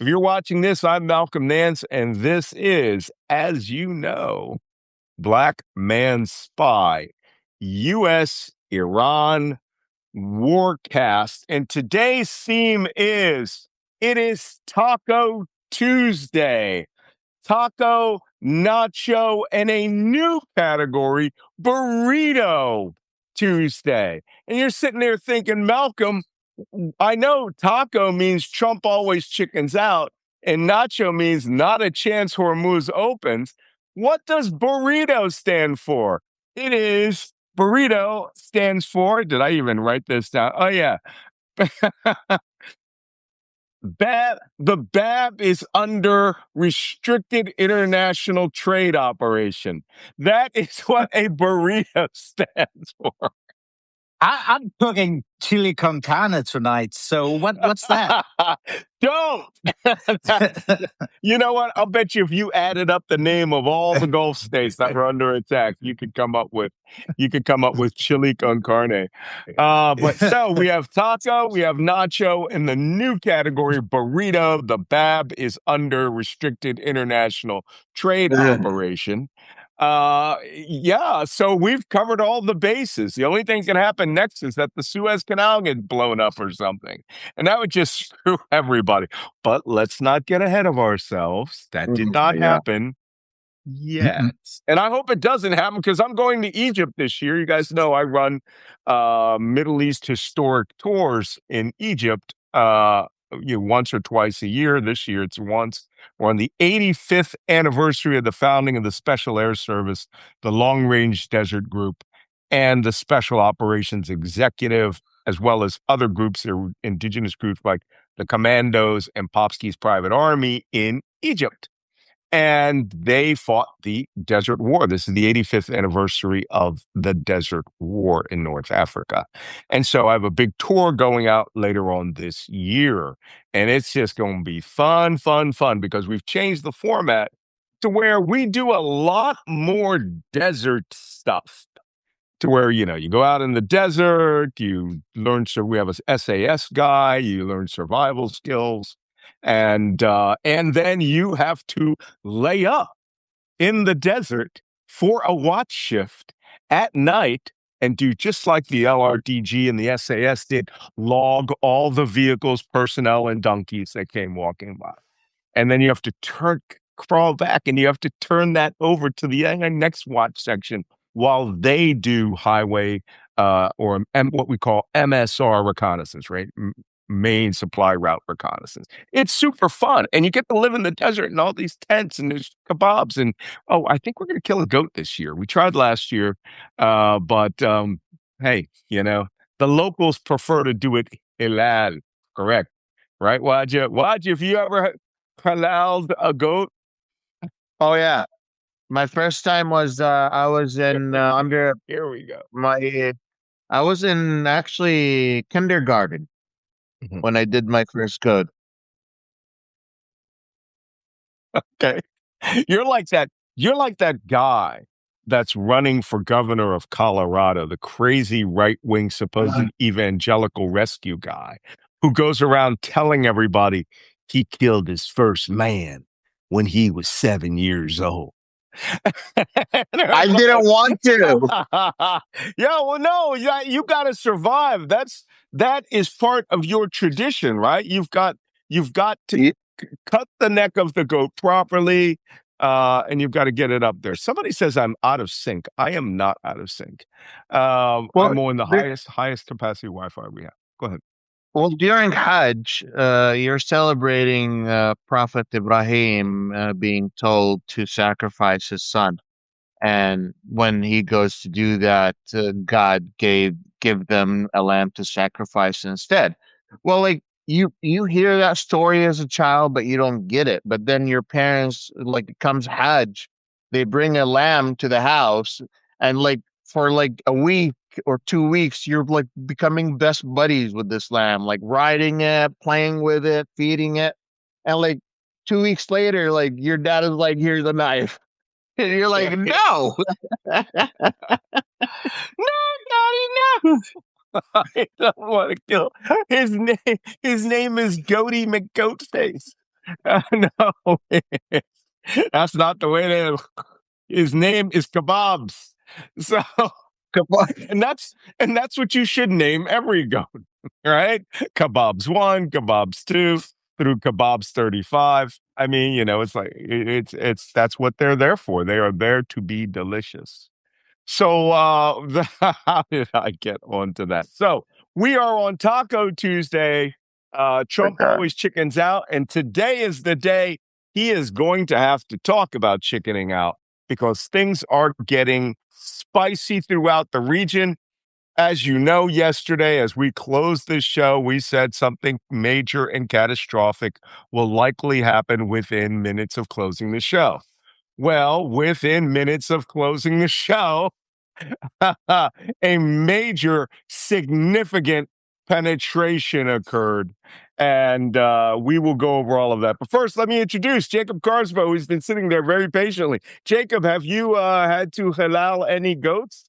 If you're watching this, I'm Malcolm Nance, and this is, as you know, Black Man Spy, US-Iran Warcast. And today's theme is, it is Taco Tuesday. Taco, nacho, and a new category, Burrito Tuesday. And you're sitting there thinking, Malcolm, I know taco means Trump always chickens out, and nacho means not a chance Hormuz opens. What does burrito stand for? It is burrito stands for, did I even write this down? Oh, yeah. The BAB is under restricted international trade operation. That is what a burrito stands for. I'm cooking chili con carne tonight. So what's that? Don't. You know what? I'll bet you if you added up the name of all the Gulf states that were under attack, you could come up with chili con carne. But so we have taco, we have nacho, and the new category burrito. The BAB is under restricted international trade operation. So we've covered all the bases. The only thing that can happen next is that the Suez Canal gets blown up or something, and that would just screw everybody. But let's not get ahead of ourselves. That did not happen yet. And I hope it doesn't happen, because I'm going to Egypt this year. You guys know I run Middle East historic tours in Egypt once or twice a year. This year it's once. We're on the 85th anniversary of the founding of the Special Air Service, the Long Range Desert Group, and the Special Operations Executive, as well as other groups, indigenous groups like the Commandos and Popsky's Private Army in Egypt. And they fought the Desert War. This is the 85th anniversary of the Desert War in North Africa. And so I have a big tour going out later on this year. And it's just going to be fun, because we've changed the format to where we do a lot more desert stuff. To where, you go out in the desert, you learn, so we have a SAS guy, you learn survival skills. And then you have to lay up in the desert for a watch shift at night and do just like the LRDG and the SAS did, log all the vehicles, personnel, and donkeys that came walking by. And then you have to crawl back, and you have to turn that over to the next watch section while they do highway or what we call MSR reconnaissance, right? Main supply route reconnaissance. It's super fun, and you get to live in the desert in all these tents, and there's kebabs, and I think we're going to kill a goat this year. We tried last year, but hey, the locals prefer to do it halal, correct? Right, Wajeeh, if you ever halaled a goat? Oh yeah, my first time was I was in under Here we go. I was in actually kindergarten when I did my first code. Okay. You're like that guy that's running for governor of Colorado, the crazy right-wing supposed evangelical rescue guy who goes around telling everybody he killed his first man when he was 7 years old. I didn't want to. You got to survive. That is part of your tradition, right? You've got to cut the neck of the goat properly, and you've got to get it up there. Somebody says I'm out of sync. I am not out of sync. I'm on the highest capacity Wi-Fi we have. Go ahead. Well, during Hajj, you're celebrating Prophet Ibrahim being told to sacrifice his son. And when he goes to do that, God give them a lamb to sacrifice instead. Well, like you hear that story as a child, but you don't get it. But then your parents, like, it comes Hajj, they bring a lamb to the house, and like for like a week or 2 weeks, you're like becoming best buddies with this lamb, like riding it, playing with it, feeding it. And like 2 weeks later, like your dad is like, here's a knife. And you're like, no. No, Daddy, no. I don't want to kill. His name is Goaty McGoatface. No, that's not the way they. His name is Kebabs. So, and that's what you should name every goat, right? Kebabs 1, Kebabs 2, through Kebabs 35. I mean, it's like it's that's what they're there for. They are there to be delicious. So, how did I get onto that? So, we are on Taco Tuesday. Trump Okay. always chickens out, and today is the day he is going to have to talk about chickening out because things are getting spicy throughout the region. As you know, yesterday, as we closed this show, we said something major and catastrophic will likely happen within minutes of closing the show. Well, within minutes of closing the show, a major, significant penetration occurred. And we will go over all of that. But first, let me introduce Jacob Carsbo, who's been sitting there very patiently. Jacob, have you had to halal any goats?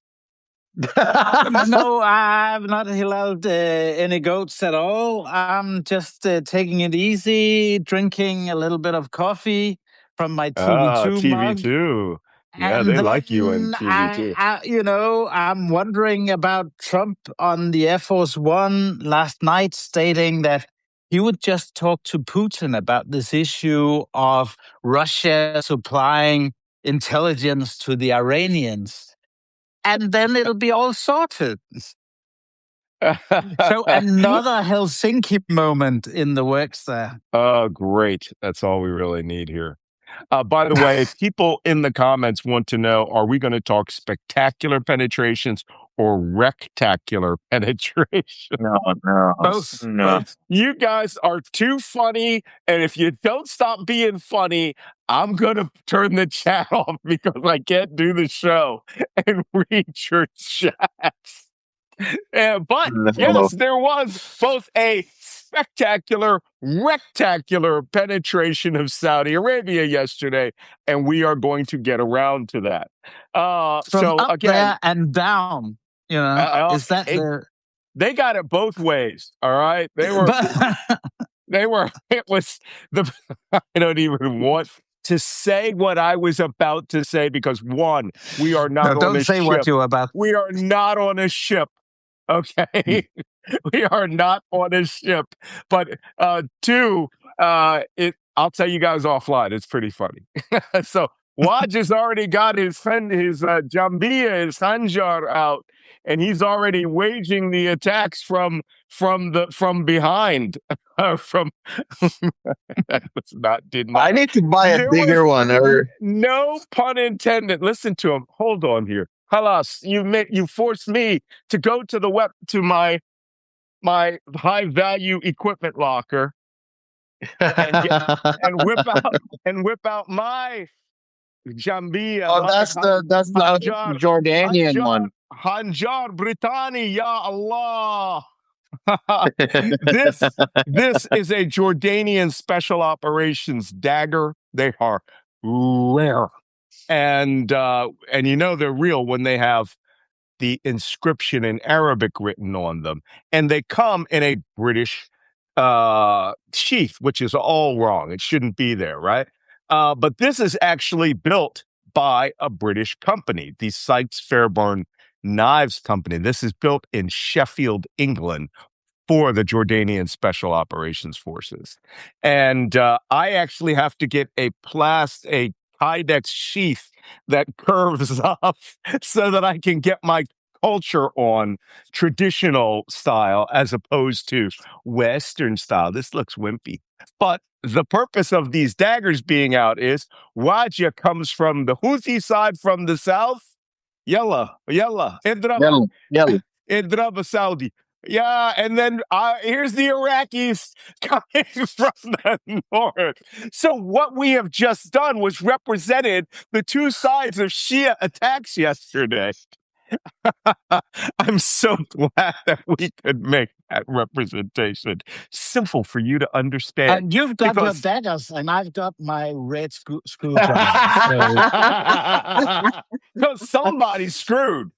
No, I've not halal any goats at all. I'm just taking it easy, drinking a little bit of coffee from my TV2 mug. TV2. Yeah, And they like you in then TV2. I'm wondering about Trump on the Air Force One last night, stating that he would just talk to Putin about this issue of Russia supplying intelligence to the Iranians. And then it'll be all sorted. So another Helsinki moment in the works there. Oh, great. That's all we really need here. By the way, people in the comments want to know, are we going to talk spectacular penetrations or rectacular penetration? No, no, Both. no. You guys are too funny. And if you don't stop being funny, I'm going to turn the chat off because I can't do the show and read your chats. But No. yes, there was both a spectacular, rectacular penetration of Saudi Arabia yesterday, and we are going to get around to that. From So up again, there and down, is that they got it both ways. All right, they were. It was the. I don't even want to say what I was about to say because one, we are not on a ship. Don't say what you're about. We are not on a ship. Okay, we are not on a ship. But two, I'll tell you guys offline. It's pretty funny. So Waj has already got his Jambia, his Hanjar out, and he's already waging the attacks from behind. From that was not did not. I need to buy a There bigger one. Or No pun intended. Listen to him. Hold on here. Halas, you forced me to go to my high value equipment locker and whip out my Jambia. Oh, that's the Hanjar, Jordanian one. Hanjar Brittani, Ya Allah. This is a Jordanian special operations dagger. They are rare. And they're real when they have the inscription in Arabic written on them. And they come in a British sheath, which is all wrong. It shouldn't be there, right? But this is actually built by a British company, the Sykes Fairbairn Knives Company. This is built in Sheffield, England, for the Jordanian Special Operations Forces. And I actually have to get a Kydex sheath that curves up so that I can get my culture on traditional style as opposed to Western style. This looks wimpy. But the purpose of these daggers being out is Wajeeh comes from the Houthi side from the south. Yalla, idrab, idrab Saudi. Yeah, and then here's the Iraqis coming from the north. So what we have just done was represented the two sides of Shia attacks yesterday. I'm so glad that we could make that representation simple for you to understand. And you've got your daggers, and I've got my red screwdriver. Because somebody's screwed.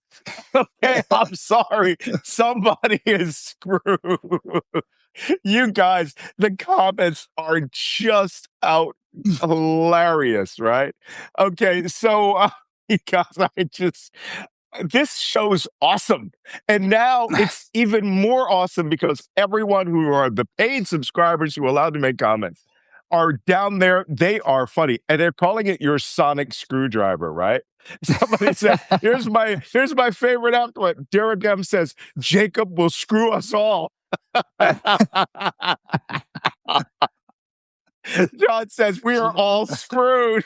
Okay, I'm sorry. Somebody is screwed. You guys, the comments are just out hilarious, right? Okay, so you guys, I just this show's awesome. And now it's even more awesome because everyone who are the paid subscribers who are allowed to make comments are down there. They are funny. And they're calling it your sonic screwdriver, right? Somebody said, here's my favorite output. Derek M says, Jacob will screw us all. John says, we are all screwed.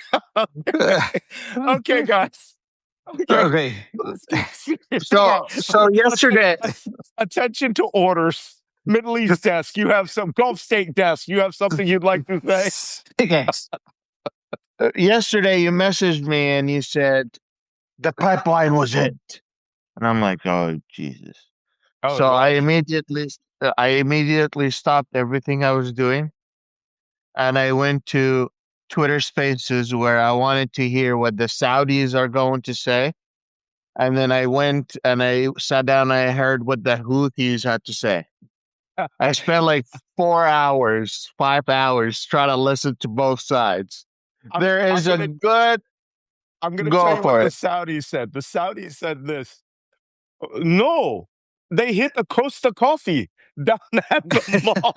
Okay, guys. Okay. So yesterday, Attention to orders. Middle East desk, you have some Gulf State desk. You have something you'd like to say? Yes. yesterday you messaged me and you said the pipeline was it, and I'm like, oh Jesus. Oh, So it I immediately stopped everything I was doing, and I went to Twitter Spaces where I wanted to hear what the Saudis are going to say. And then I went and I sat down and I heard what the Houthis had to say. I spent like 4 hours, 5 hours trying to listen to both sides. I'm Good. going to Go tell you what for the it. Saudis said. The Saudis said this. No, they hit the Costa Coffee down at the mall.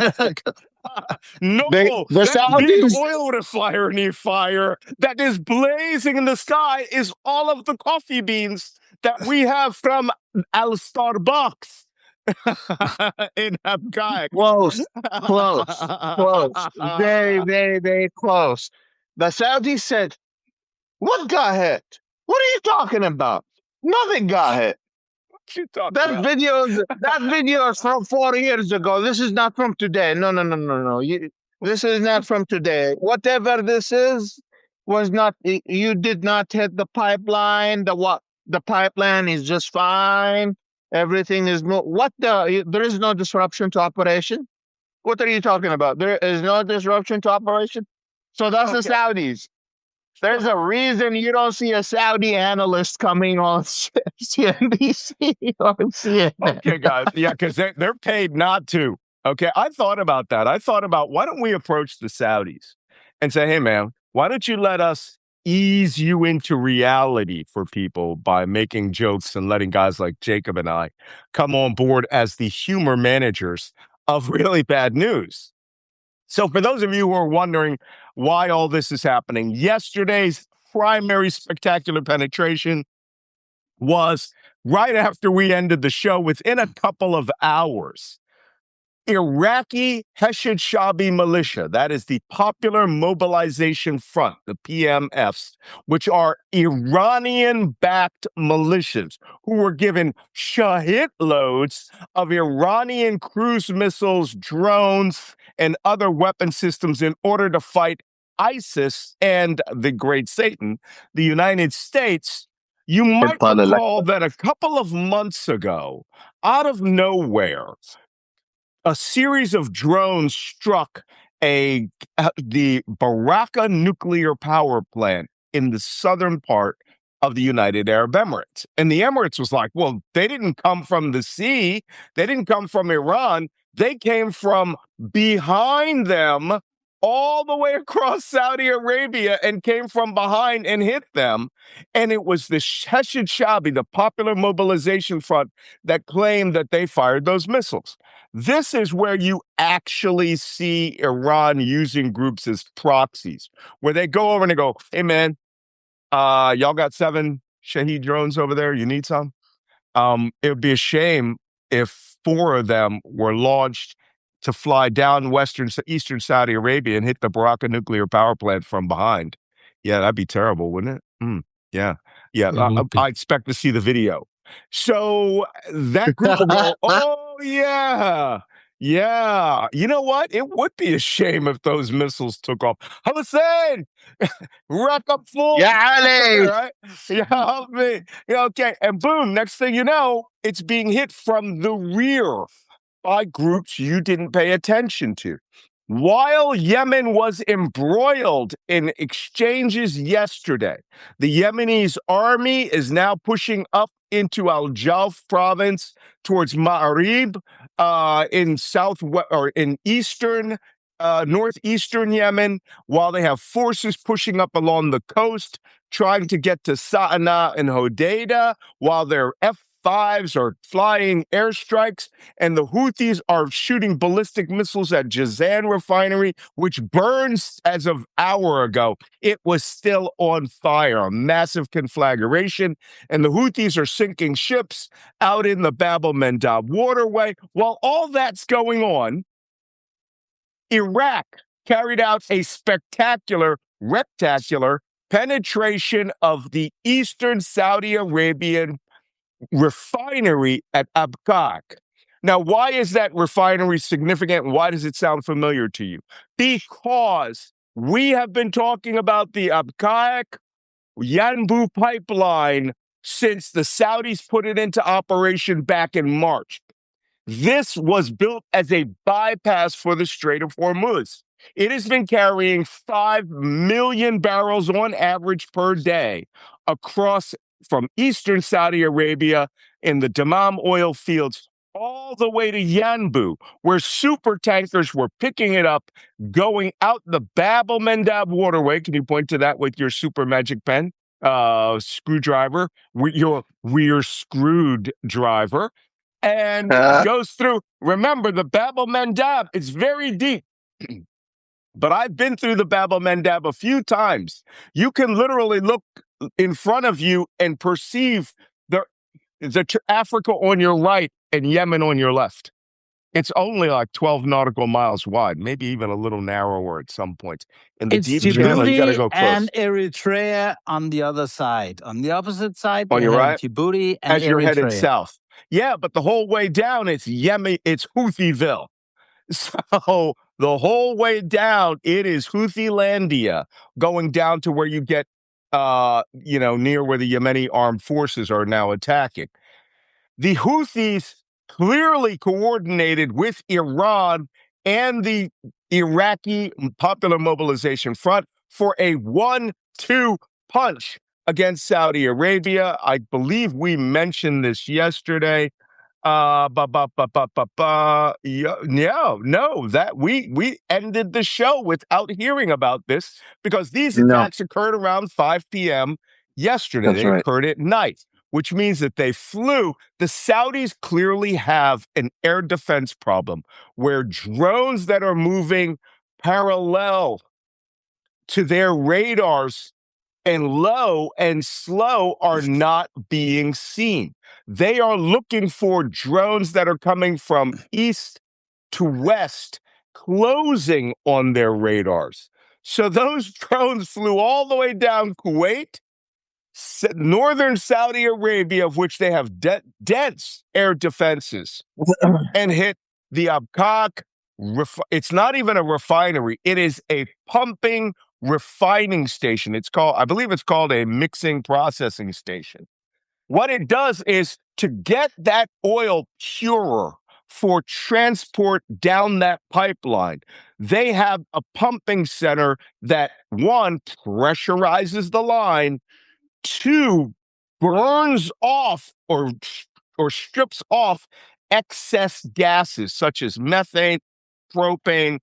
No, The that big Saudis. oil refinery fire that is blazing in the sky is all of the coffee beans that we have from Al Starbucks in Abqaiq. Close, very, very, very close. The Saudis said, "What got hit? What are you talking about? Nothing got hit. What you talking That about? video is from 4 years ago. This is not from today. No. This is not from today. Whatever this is was not. You did not hit the pipeline. The pipeline is just fine. Everything is there is no disruption to operation. What are you talking about? There is no disruption to operation. So that's the Saudis. There's a reason you don't see a Saudi analyst coming on CNBC or CNN. Okay, guys. Yeah, because they're paid not to. Okay, I thought about that. I thought about why don't we approach the Saudis and say, hey, man, why don't you let us ease you into reality for people by making jokes and letting guys like Jacob and I come on board as the humor managers of really bad news. So for those of you who are wondering why all this is happening, yesterday's primary spectacular penetration was right after we ended the show, within a couple of hours. Iraqi Hashid Shabi militia, that is the Popular Mobilization Front, the PMFs, which are Iranian-backed militias who were given Shahid loads of Iranian cruise missiles, drones, and other weapon systems in order to fight ISIS and the Great Satan, the United States. You might recall that a couple of months ago, out of nowhere, a series of drones struck the Baraka nuclear power plant in the southern part of the United Arab Emirates. And the Emirates was like, well, they didn't come from the sea. They didn't come from Iran. They came from behind them all the way across Saudi Arabia and came from behind and hit them. And it was the Hashid Shabi, the Popular Mobilization Front, that claimed that they fired those missiles. This is where you actually see Iran using groups as proxies, where they go over and they go, hey, man, y'all got 7 Shahed drones over there. You need some? It would be a shame if 4 of them were launched to fly down eastern Saudi Arabia and hit the Baraka nuclear power plant from behind. Yeah, that'd be terrible, wouldn't it? Yeah. I expect to see the video. So that group will go, oh, yeah. Yeah. You know what? It would be a shame if those missiles took off. Hussein, rack up full. Yeah, Ali. Right? Yeah, help me. Yeah, okay. And boom, next thing you know, it's being hit from the rear by groups you didn't pay attention to. While Yemen was embroiled in exchanges yesterday, the Yemeni army is now pushing up into Al Jawf province towards Ma'arib in northeastern Yemen, while they have forces pushing up along the coast, trying to get to Sa'ana and Hodeidah, while their F-5s are flying airstrikes, and the Houthis are shooting ballistic missiles at Jazan refinery, which burns as of hour ago. It was still on fire, a massive conflagration, and the Houthis are sinking ships out in the Bab el-Mandab waterway. While all that's going on, Iraq carried out a spectacular, rectacular penetration of the eastern Saudi Arabian refinery at Abqaiq. Now, why is that refinery significant? And why does it sound familiar to you? Because we have been talking about the Abqaiq Yanbu pipeline since the Saudis put it into operation back in March. This was built as a bypass for the Strait of Hormuz. It has been carrying 5 million barrels on average per day across from eastern Saudi Arabia in the Dammam oil fields all the way to Yanbu, where super tankers were picking it up, going out the Bab el-Mandab waterway. Can you point to that with your super magic pen? Screwdriver, your rear screwed driver, and goes through. Remember, the Bab el-Mandab, it's very deep. But I've been through the Bab el-Mandab a few times. You can literally look in front of you and perceive Africa on your right and Yemen on your left. It's only like 12 nautical miles wide, maybe even a little narrower at some points. In the It's deep channel, you got to Djibouti go close. and Eritrea on the other side. On the opposite side, On you your have right, Djibouti and as you're headed Eritrea. south. Yeah, but the whole way down, it's Yemen, it's Houthiville. So the whole way down, it is Houthilandia, going down to where you get, near where the Yemeni armed forces are now attacking. The Houthis clearly coordinated with Iran and the Iraqi Popular Mobilization Front for a 1-2 punch against Saudi Arabia. I believe we mentioned this yesterday. No, that we ended the show without hearing about this because these attacks occurred around 5 p.m. yesterday. They occurred at night, which means that they flew. The Saudis clearly have an air defense problem where drones that are moving parallel to their radars and low and slow are not being seen. They are looking for drones that are coming from east to west, closing on their radars. So those drones flew all the way down Kuwait, northern Saudi Arabia, of which they have dense air defenses, and hit the Abqaiq. It's not even a refinery. It is a pumping refining station. I believe it's called a mixing processing station. What it does is to get that oil purer for transport down that pipeline, they have a pumping center that, one, pressurizes the line, two, burns off or strips off excess gases such as methane, propane,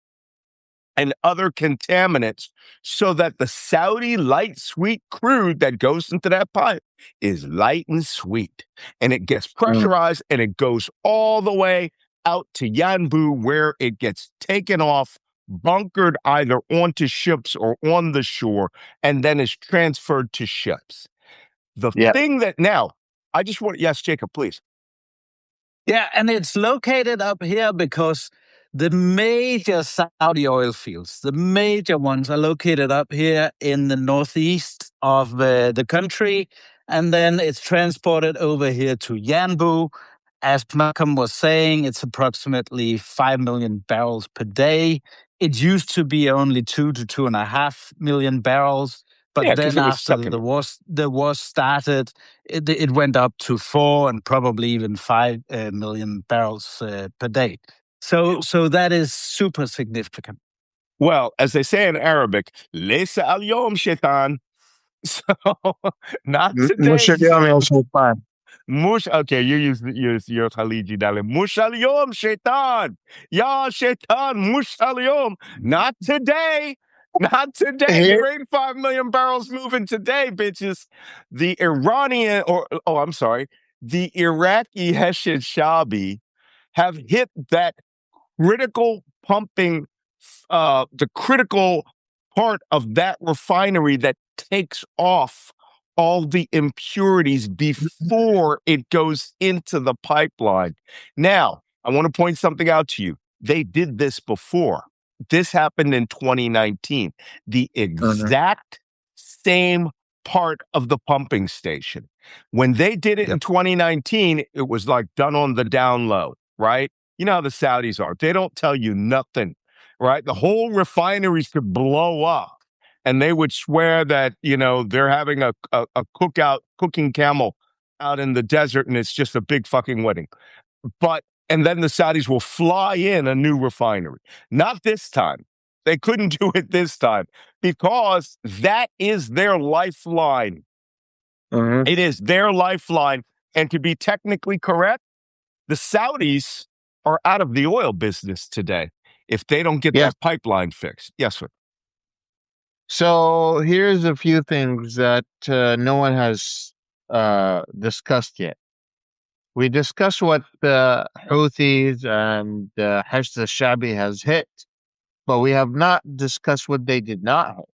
and other contaminants so that the Saudi light sweet crude that goes into that pipe is light and sweet. And it gets pressurized and it goes all the way out to Yanbu where it gets taken off, bunkered either onto ships or on the shore, and then is transferred to ships. The thing that now, yes, Jacob, please. Yeah, and it's located up here because the major Saudi oil fields, the major ones, are located up here in the northeast of the country. And then it's transported over here to Yanbu. As Malcolm was saying, it's approximately 5 million barrels per day. It used to be only 2 to 2.5 million barrels. But then after the war started, it went up to 4 and probably even 5 million barrels per day. So that is super significant. Well, as they say in Arabic, Laysa al yom shaitan. So, not today. Mush, okay, you use your Khaliji darling. Mush al yom shaitan. Ya shaitan, mush al yom. Not today. Not today. Here, There ain't 5 million barrels moving today, bitches. The Iranian, I'm sorry, the Iraqi Heshed Shabi have hit that critical pumping, the critical part of that refinery that takes off all the impurities before it goes into the pipeline. Now, I want to point something out to you. They did this before. This happened in 2019. The Mhm. exact same part of the pumping station. When they did it in Yep. 2019, it was like done on the down low, right? You know how the Saudis are. They don't tell you nothing, right? The whole refineries could blow up and they would swear that, they're having a cookout, cooking camel out in the desert and it's just a big fucking wedding. And then the Saudis will fly in a new refinery. Not this time. They couldn't do it this time because that is their lifeline. Mhm. It is their lifeline. And to be technically correct, the Saudis are out of the oil business today if they don't get Yes. that pipeline fixed. Yes, sir. So here's a few things that no one has discussed yet. We discussed what the Houthis and Hashd al-Shabi has hit, but we have not discussed what they did not hit.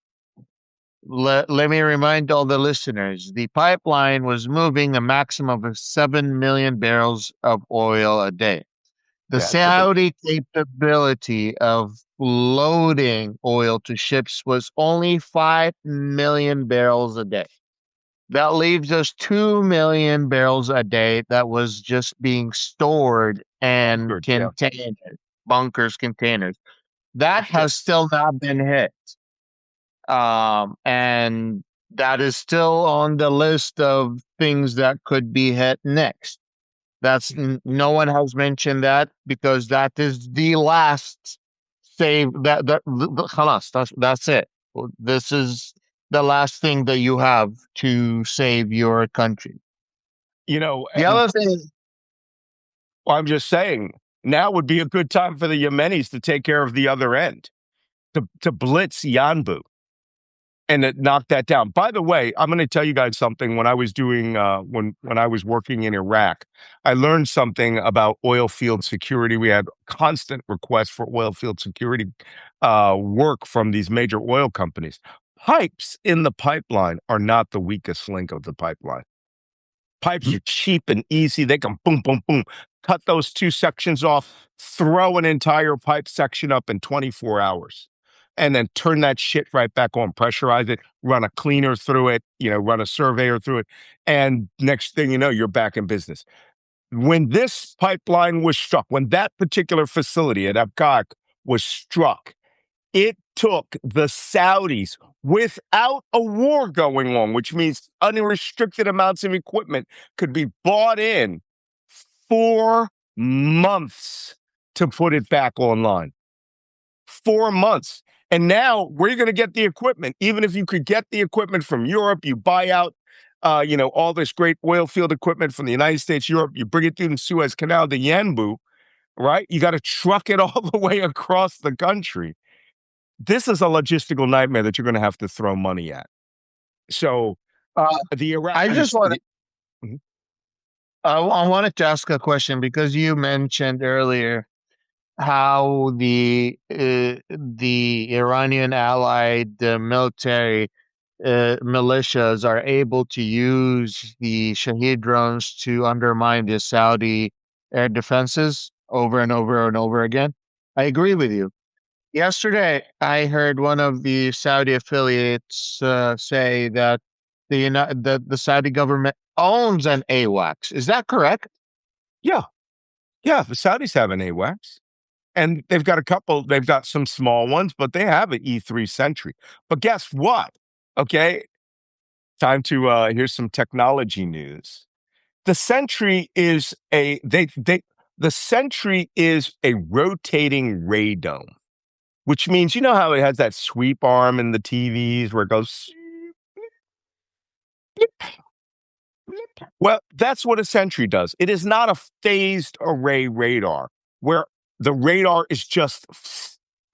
Let me remind all the listeners, the pipeline was moving a maximum of 7 million barrels of oil a day. The Yeah. So Saudi capability of loading oil to ships was only 5 million barrels a day. That leaves us 2 million barrels a day that was just being stored and good. Yeah. containers, bunkers, containers. That Yeah. has still not been hit. And that is still on the list of things that could be hit next. No one has mentioned that because that is the last save khalas, that's it. This is the last thing that you have to save your country. The And other thing, I'm just saying now would be a good time for the Yemenis to take care of the other end, to blitz Yanbu and to knock that down. By the way, I'm going to tell you guys something. When I was doing when I was working in Iraq, I learned something about oil field security. We had constant requests for oil field security work from these major oil companies. Pipes in the pipeline are not the weakest link of the pipeline. Pipes are cheap and easy. They can boom, boom, boom, cut those two sections off, throw an entire pipe section up in 24 hours, and then turn that shit right back on, pressurize it, run a cleaner through it, run a surveyor through it. And next thing you know, you're back in business. When this pipeline was struck, when that particular facility at Abqaiq was struck, it took the Saudis without a war going on, which means unrestricted amounts of equipment could be bought in 4 months to put it back online. 4 months. And now where are you going to get the equipment? Even if you could get the equipment from Europe, you buy out, all this great oil field equipment from the United States, Europe, you bring it through the Suez Canal to Yanbu, right? You got to truck it all the way across the country. This is a logistical nightmare that you're going to have to throw money at. So uh, the I just Iraqis, want Mhm. I wanted to ask a question because you mentioned earlier how the Iranian allied military militias are able to use the Shahed drones to undermine the Saudi air defenses over and over and over again. I agree with you. Yesterday, I heard one of the Saudi affiliates say that the Saudi government owns an AWACS. Is that correct? Yeah, yeah, the Saudis have an AWACS. And they've got some small ones, but they have an E3 Sentry. But guess what? Okay, time to here's some technology news. The Sentry is the Sentry is a rotating radome. which means, you know how it has that sweep arm in the TVs where it goes, well, that's what a Sentry does. It is not a phased array radar where the radar is just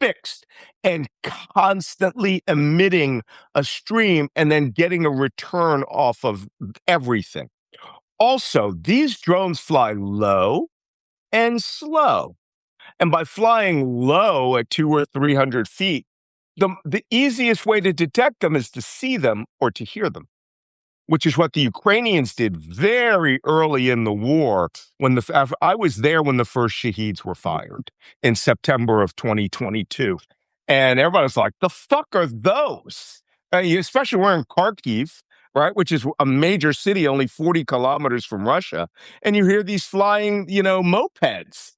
fixed and constantly emitting a stream and then getting a return off of everything. Also, these drones fly low and slow. And by flying low at 200 or 300 feet, the easiest way to detect them is to see them or to hear them, which is what the Ukrainians did very early in the war. I was there when the first Shaheeds were fired in September of 2022. And everybody's like, the fuck are those? Especially we're in Kharkiv, right? Which is a major city, only 40 kilometers from Russia. And you hear these flying, mopeds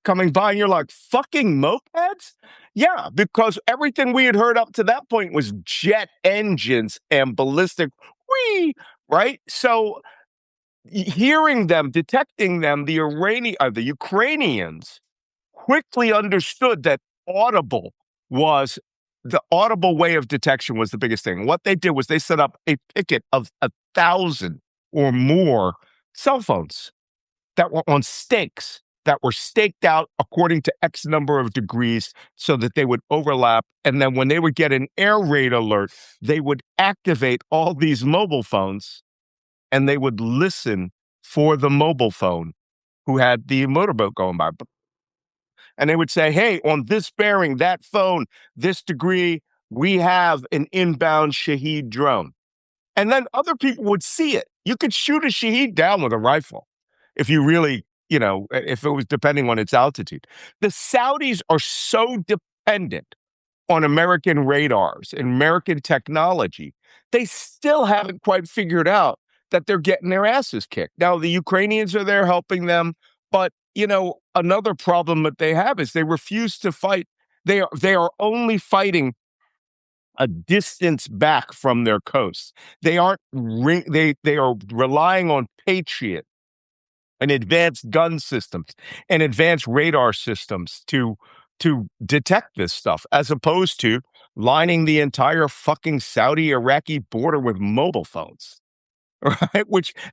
coming by, and you're like, fucking mopeds? Yeah, because everything we had heard up to that point was jet engines and ballistic, whee, right? So hearing them, detecting them, the Ukrainians quickly understood that the audible way of detection was the biggest thing. What they did was they set up a picket of 1,000 or more cell phones that were on stakes, that were staked out according to X number of degrees so that they would overlap. And then when they would get an air raid alert, they would activate all these mobile phones and they would listen for the mobile phone who had the motorboat going by. And they would say, hey, on this bearing, that phone, this degree, we have an inbound Shaheed drone. And then other people would see it. You could shoot a Shaheed down with a rifle if you really, if it was depending on its altitude. The Saudis are so dependent on American radars and American technology, they still haven't quite figured out that they're getting their asses kicked. Now, the Ukrainians are there helping them, but, another problem that they have is they refuse to fight. They are only fighting a distance back from their coast. They aren't they are relying on Patriot and advanced gun systems and advanced radar systems to detect this stuff, as opposed to lining the entire fucking Saudi-Iraqi border with mobile phones. Right?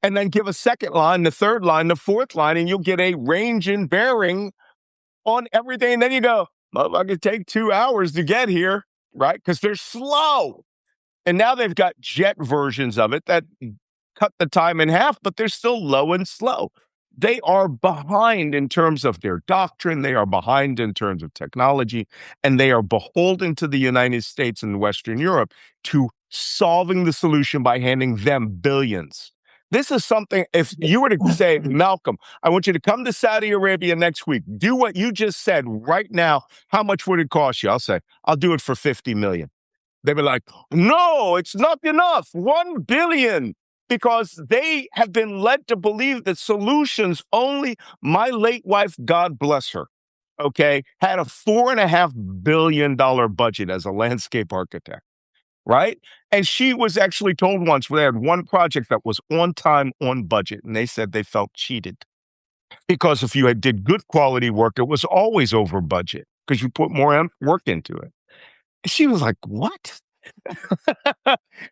And then give a second line, the third line, the fourth line, and you'll get a range and bearing on everything. And then you go, I could take 2 hours to get here, right? Because they're slow. And now they've got jet versions of it that cut the time in half, but they're still low and slow. They are behind in terms of their doctrine. They are behind in terms of technology, and they are beholden to the United States and Western Europe to solving the solution by handing them billions. This is something, if you were to say, Malcolm, I want you to come to Saudi Arabia next week, do what you just said right now. How much would it cost you? I'll say, I'll do it for 50 million. They were like, no, it's not enough. 1 billion. Because they have been led to believe that solutions only, my late wife, God bless her, okay, had a $4.5 billion budget as a landscape architect, right? And she was actually told once they had one project that was on time, on budget, and they said they felt cheated. Because if you did good quality work, it was always over budget because you put more work into it. She was like, what?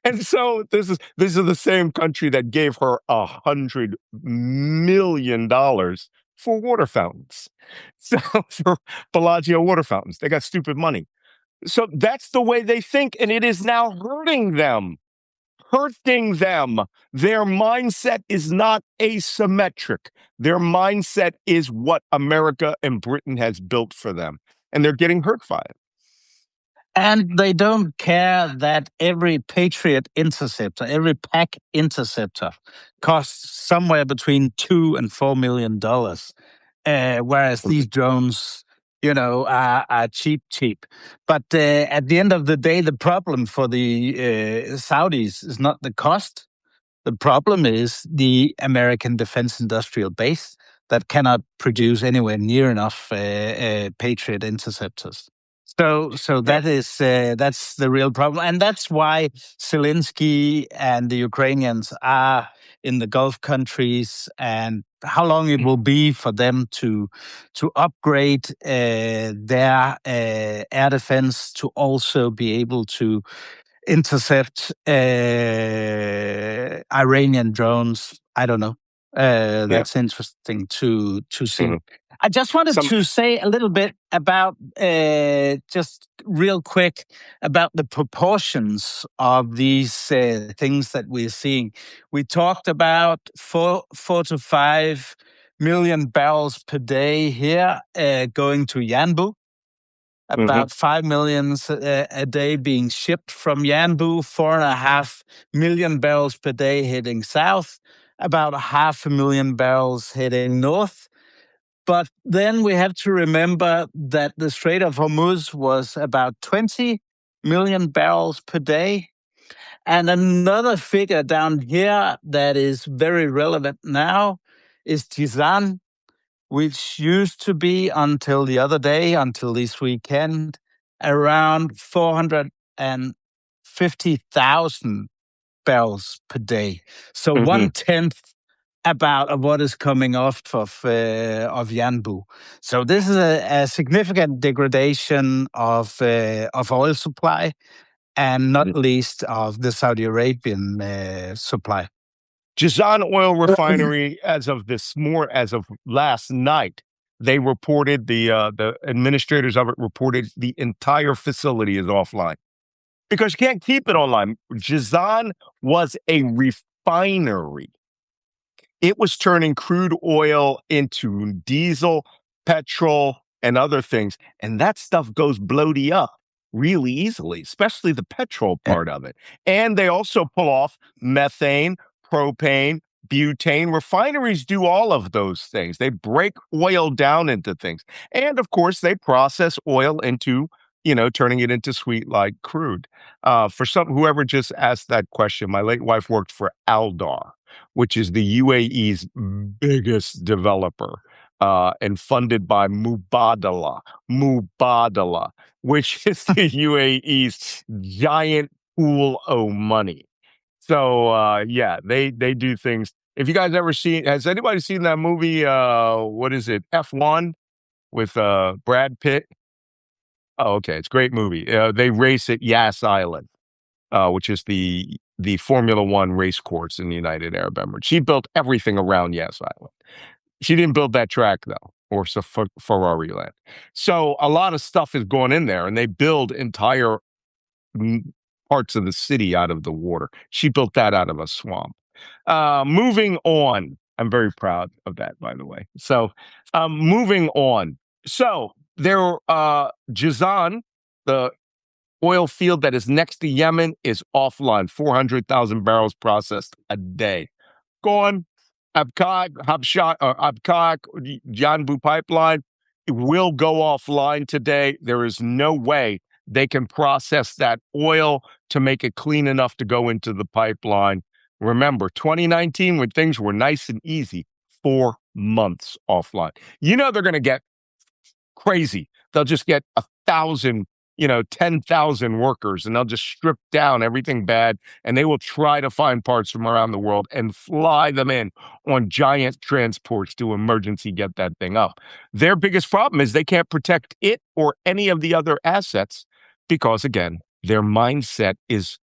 And so this is the same country that gave her $100 million for water fountains. So for Bellagio water fountains, they got stupid money. So that's the way they think, and it is now hurting them. Their mindset is not asymmetric. Their mindset is what America and Britain has built for them, and they're getting hurt by it. And they don't care that every Patriot interceptor, every PAC interceptor costs somewhere between $2 and $4 million. Whereas these drones, are cheap. But at the end of the day, the problem for the Saudis is not the cost. The problem is the American defense industrial base that cannot produce anywhere near enough Patriot interceptors. So Yep. that's the real problem, and that's why Zelensky and the Ukrainians are in the Gulf countries, and how long it will be for them to upgrade their air defense to also be able to intercept Iranian drones. I don't know. Yeah. That's interesting to see. Mhm. I just wanted Some. to say a little bit about, just real quick, about the proportions of these things that we're seeing. We talked about 4 to 5 million barrels per day here going to Yanbu, Mhm. about 5 million a day being shipped from Yanbu, 4.5 million barrels per day heading south, about 500,000 barrels heading north. But then we have to remember that the Strait of Hormuz was about 20 million barrels per day. And another figure down here that is very relevant now is Jizan, which used to be until the other day, until this weekend, around 450,000 barrels per day. So Mhm. 1/10 about of what is coming off of Yanbu. So this is a significant degradation of oil supply, and not least of the Saudi Arabian supply. Jazan Oil Refinery, as of last night, they reported the administrators of it reported the entire facility is offline because you can't keep it online. Jazan was a refinery. It was turning crude oil into diesel, petrol, and other things. And that stuff goes bloaty up really easily, especially the petrol part of it. And they also pull off methane, propane, butane. Refineries do all of those things. They break oil down into things. And of course, they process oil into, turning it into sweet like crude. For whoever just asked that question, my late wife worked for Aldar, which is the UAE's biggest developer, and funded by Mubadala, which is the UAE's giant pool of money. So yeah, they do things. If you guys ever seen, has anybody seen that movie? What is it? F1 with Brad Pitt. Oh, okay, it's a great movie. They race at Yas Island, which is the Formula One race course in the United Arab Emirates. She built everything around Yas Island. She didn't build that track though, or Ferrari land. So a lot of stuff is going in there, and they build entire mm, parts of the city out of the water. She built that out of a swamp. Moving on, I'm very proud of that, by the way. So, moving on. So there, Jazan, the oil field that is next to Yemen, is offline. 400,000 barrels processed a day. Gone. Abqaiq, Yanbu pipeline, it will go offline today. There is no way they can process that oil to make it clean enough to go into the pipeline. Remember, 2019, when things were nice and easy, 4 months offline. They're going to get crazy. They'll just get 1,000, 10,000 workers, and they'll just strip down everything bad. And they will try to find parts from around the world and fly them in on giant transports to emergency get that thing up. Their biggest problem is they can't protect it or any of the other assets because, again, their mindset is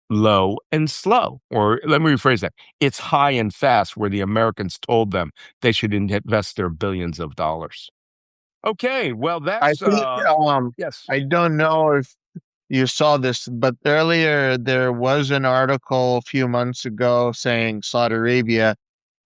low and slow. Or let me rephrase that, it's high and fast, where the Americans told them they should invest their billions of dollars. Okay, well, I that's think yes. I don't know if you saw this, but earlier there was an article a few months ago saying Saudi Arabia,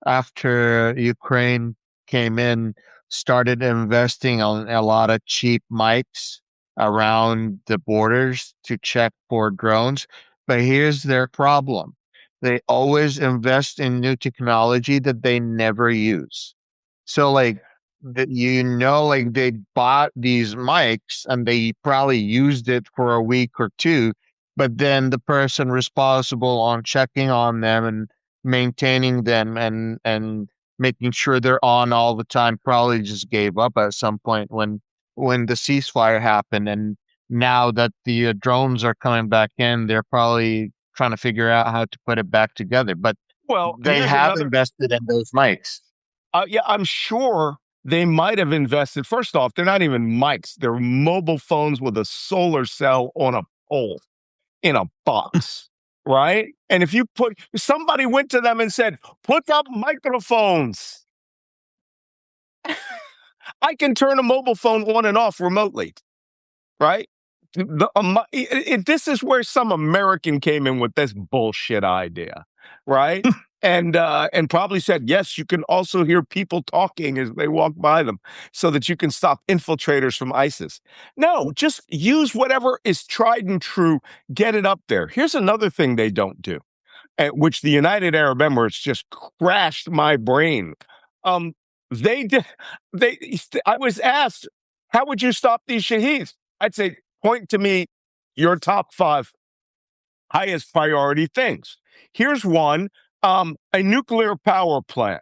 after Ukraine came in, started investing on a lot of cheap mics around the borders to check for drones. But here's their problem. They always invest in new technology that they never use. So like that, like they bought these mics and they probably used it for a week or two, but then the person responsible on checking on them and maintaining them and making sure they're on all the time probably just gave up at some point when the ceasefire happened, and now that the drones are coming back in, they're probably trying to figure out how to put it back together. But Well, they here's have another. invested in those mics. Yeah, I'm sure they might have invested. First off, they're not even mics; they're mobile phones with a solar cell on a pole in a box, right? And if somebody went to them and said, "Put up microphones," I can turn a mobile phone on and off remotely, right? This is where some American came in with this bullshit idea, right? And probably said, yes, you can also hear people talking as they walk by them so that you can stop infiltrators from ISIS. No, just use whatever is tried and true, get it up there. Here's another thing they don't do, which the United Arab Emirates just crashed my brain. Um, they did. They. I was asked, "How would you stop these shaheeds?" I'd say, "Point to me your top 5 highest priority things." Here's one: a nuclear power plant.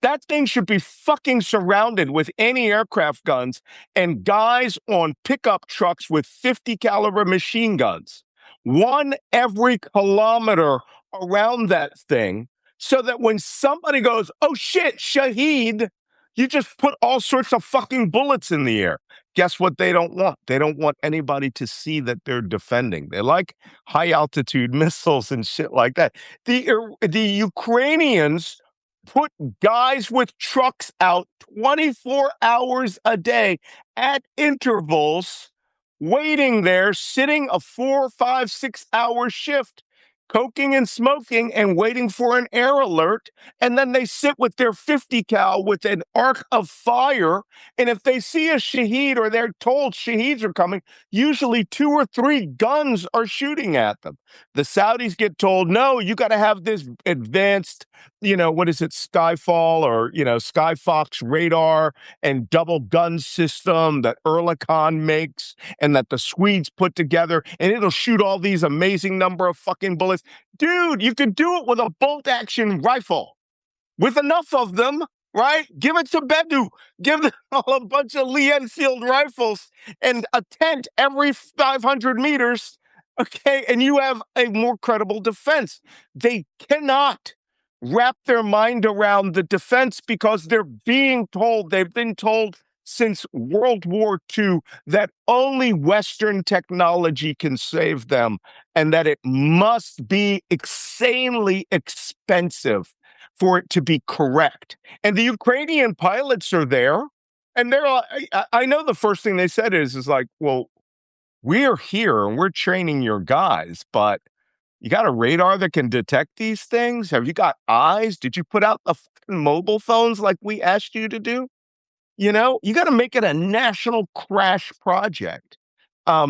That thing should be fucking surrounded with anti-aircraft guns and guys on pickup trucks with 50 caliber machine guns. One every kilometer around that thing so that when somebody goes, "Oh shit, Shaheed," you just put all sorts of fucking bullets in the air. Guess what they don't want? They don't want anybody to see that they're defending. They like high altitude missiles and shit like that. The Ukrainians put guys with trucks out 24 hours a day at intervals, waiting there, sitting a 4, 5, 6 hour shift, coking and smoking and waiting for an air alert. And then they sit with their 50 cal with an arc of fire. And if they see a shaheed or they're told shaheeds are coming, usually 2 or 3 guns are shooting at them. The Saudis get told, no, you got to have this advanced, what is it, Skyfall or, Skyfox radar and double gun system that Erlikon makes and that the Swedes put together, and it'll shoot all these amazing number of fucking bullets. Dude, you could do it with a bolt action rifle. With enough of them, right? Give it to Bedu. Give them all a bunch of Lee Enfield rifles and a tent every 500 meters. Okay. And you have a more credible defense. They cannot wrap their mind around the defense because they've been told since World War II that only Western technology can save them and that it must be insanely expensive for it to be correct. And the Ukrainian pilots are there, and I know the first thing they said is like, well, we're here and we're training your guys, but you got a radar that can detect these things? Have you got eyes? Did you put out the fucking mobile phones like we asked you to do? You got to make it a national crash project. I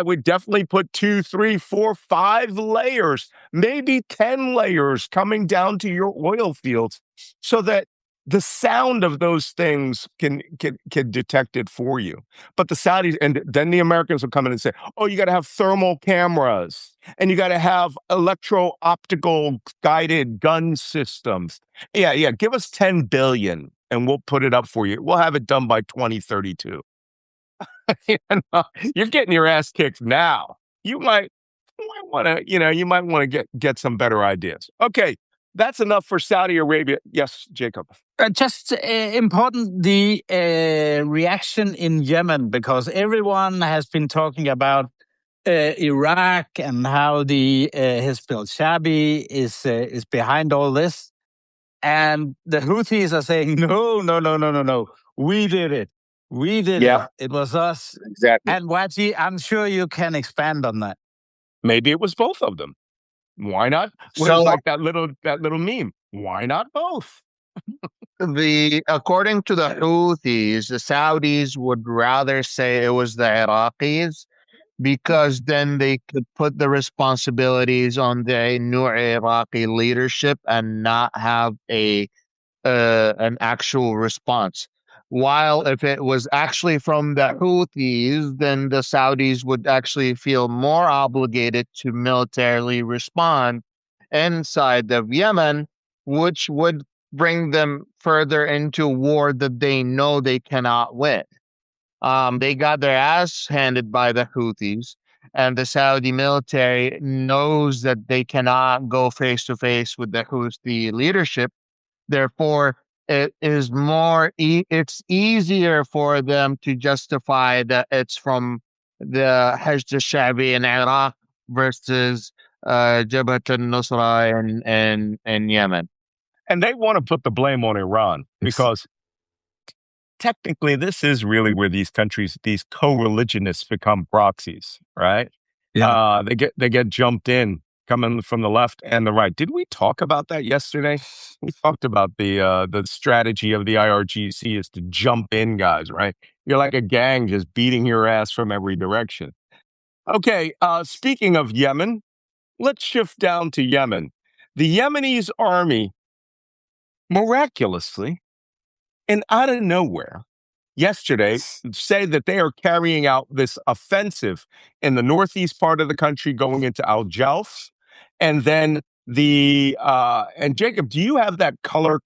would definitely put 2, 3, 4, 5 layers, maybe 10 layers coming down to your oil fields so that the sound of those things can detect it for you. But the Saudis, and then the Americans will come in and say, oh, you got to have thermal cameras and you got to have electro-optical guided gun systems. Yeah, yeah. Give us 10 billion and we'll put it up for you. We'll have it done by 2032. You know, you're getting your ass kicked now. You might want to, you might want to get some better ideas. Okay, that's enough for Saudi Arabia. Yes, Jacob. Just important the reaction in Yemen, because everyone has been talking about Iraq and how the Hizb al-Shabi is behind all this, and the Houthis are saying no, no, no, no, no, no. We did it. We did it. It was us. Exactly. And Wajeeh, I'm sure you can expand on that. Maybe it was both of them. Why not? Well, So like that little meme. Why not both? according to the Houthis, the Saudis would rather say it was the Iraqis because then they could put the responsibilities on the new Iraqi leadership and not have an actual response. While if it was actually from the Houthis, then the Saudis would actually feel more obligated to militarily respond inside of Yemen, which would bring them further into a war that they know they cannot win. They got their ass handed by the Houthis, and the Saudi military knows that they cannot go face to face with the Houthi leadership. Therefore, it's easier for them to justify that it's from the Hajj al-Sha'bi in Iraq versus Jabhat al-Nusra in Yemen. And they want to put the blame on Iran because technically this is really where these countries, these co-religionists become proxies, right? Yeah. They get jumped in coming from the left and the right. Did we talk about that yesterday? We talked about the strategy of the IRGC is to jump in, guys, right? You're like a gang just beating your ass from every direction. Okay, speaking of Yemen, let's shift down to Yemen. The Yemenis army miraculously and out of nowhere yesterday say that they are carrying out this offensive in the northeast part of the country going into Al Jauf. And then and Jacob, do you have that colored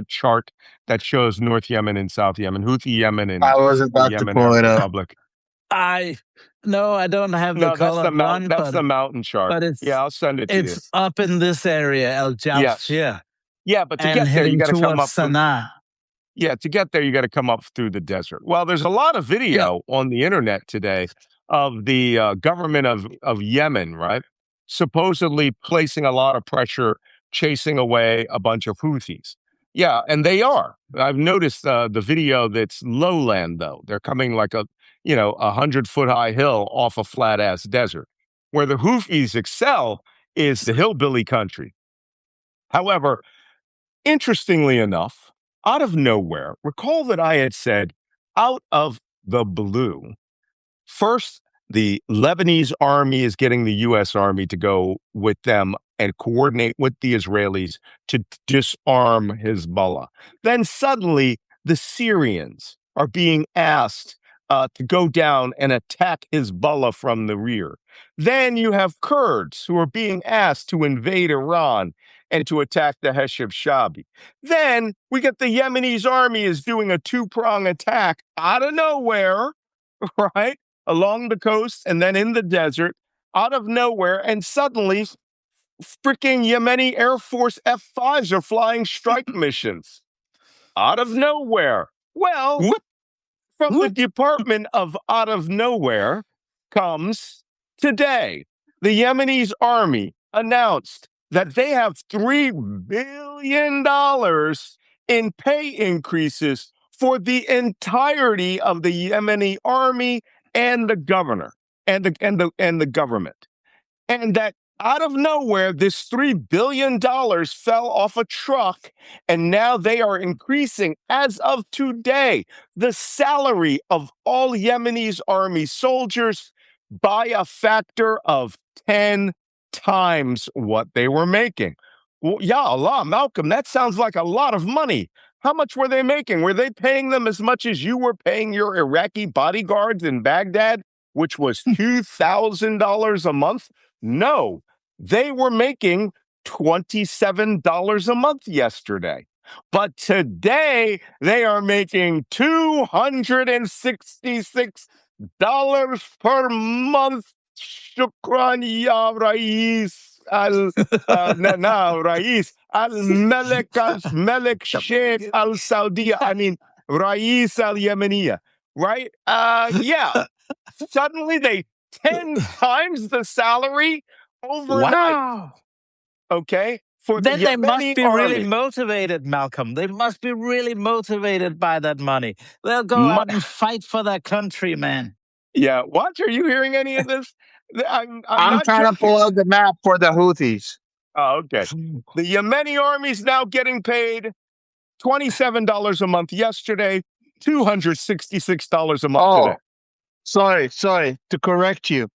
chart that shows North Yemen and South Yemen, Houthi Yemen and I was the about to Yemen pull Arab it up. Republic? No, I don't have the No, colored one, that's the mountain chart. but Yeah, I'll send it to you. it's up in this area, El Jauf, Yes. yeah, Yeah, but to and get there, you heading got to come towards up through. Sana'a. Yeah, to get there, you got to come up through the desert. Well, there's a lot of Yeah. video on the internet today of the government of Yemen, right? Supposedly placing a lot of pressure, chasing away a bunch of Houthis. Yeah, and they are. I've noticed the video that's lowland, though. They're coming like a 100-foot high hill off a flat ass desert. Where the Houthis excel is the hillbilly country. However, interestingly enough, out of nowhere, recall that I had said out of the blue, first, the Lebanese army is getting the US army to go with them and coordinate with the Israelis to disarm Hezbollah. Then suddenly, the Syrians are being asked to go down and attack Hezbollah from the rear. Then you have Kurds who are being asked to invade Iran and to attack the Heshab Shabi. Then we get the Yemenis army is doing a two-prong attack out of nowhere, right? Along the coast and then in the desert, out of nowhere, and suddenly freaking Yemeni Air Force F-5s are flying strike missions out of nowhere. Well, Whoop, from the whoop. Department of Out of Nowhere comes today. The Yemenis army announced that they have $3 billion in pay increases for the entirety of the Yemeni army and the governor and the government. And that out of nowhere, this $3 billion fell off a truck, and now they are increasing, as of today, the salary of all Yemenis army soldiers by a factor of 10 times what they were making. Well, ya Allah, Malcolm, that sounds like a lot of money. How much were they making? Were they paying them as much as you were paying your Iraqi bodyguards in Baghdad, which was $2,000 a month? No, they were making $27 a month yesterday. But today they are making $266 per month. Shukran ya Rais al Rais al Malik Sheikh al Saudiya. I mean Rais al Yemeniya. Right? Yeah. Suddenly they 10 times the salary overnight. Wow. Okay. For Then the they must Yemeni be army. really motivated, Malcolm. They must be really motivated by that money. They'll go out and fight for their country, man. Yeah. Watch, are you hearing any of this? I'm I'm not trying to joking. pull out the map for the Houthis. Oh, okay. The Yemeni army is now getting paid $27 a month yesterday, $266 a month today. Sorry. To correct you,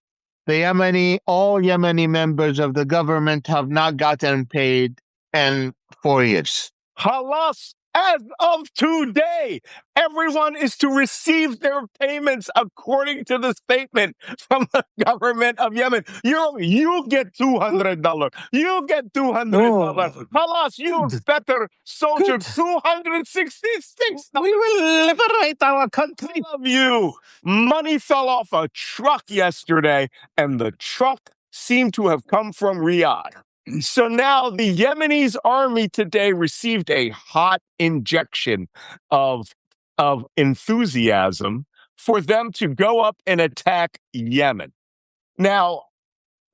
all Yemeni members of the government have not gotten paid in 4 years. Halas, As of today, everyone is to receive their payments according to the statement from the government of Yemen. You get $200. You get $200. Oh, Halas, you good, better soldier good. $266. We will liberate our country. All of you. Money fell off a truck yesterday, and the truck seemed to have come from Riyadh. So now the Yemenis army today received a hot injection of, of enthusiasm for them to go up and attack Yemen. Now,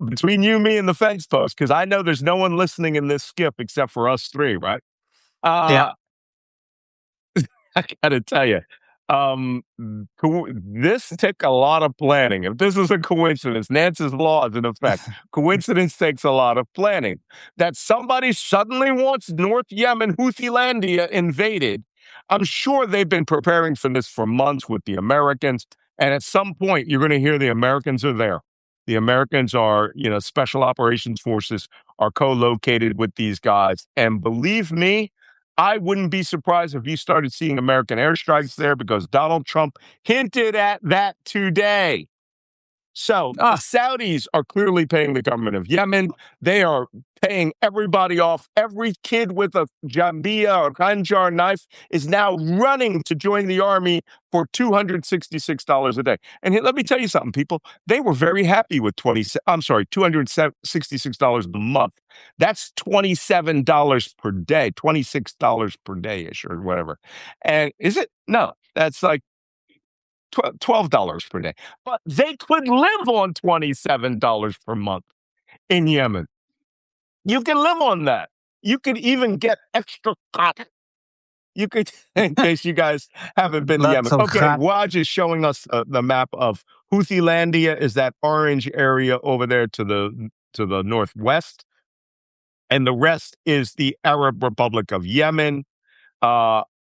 between you, me, and the fence post, because I know there's no one listening in this skip except for us three, right? Yeah. I gotta tell you, this took a lot of planning. If this is a coincidence, Nance's law is in effect. Coincidence takes a lot of planning. That somebody suddenly wants North Yemen, Houthi-landia, invaded. I'm sure they've been preparing for this for months with the Americans. And at some point, you're going to hear the Americans are there. The Americans are, special operations forces are co-located with these guys. And believe me, I wouldn't be surprised if you started seeing American airstrikes there because Donald Trump hinted at that today. So the Saudis are clearly paying the government of Yemen. They are paying everybody off. Every kid with a jambia or khanjar knife is now running to join the army for $266 a day. And let me tell you something, people. They were very happy with $266 a month. That's $27 per day, $26 per day-ish or whatever. And is it? No, that's like $12 per day. But they could live on $27 per month in Yemen. You can live on that. You could even get extra cotton. You could, in case you guys haven't been to Lots Yemen. of Okay, crap. Waj is showing us the map of Houthi-landia is that orange area over there to the northwest. And the rest is the Arab Republic of Yemen.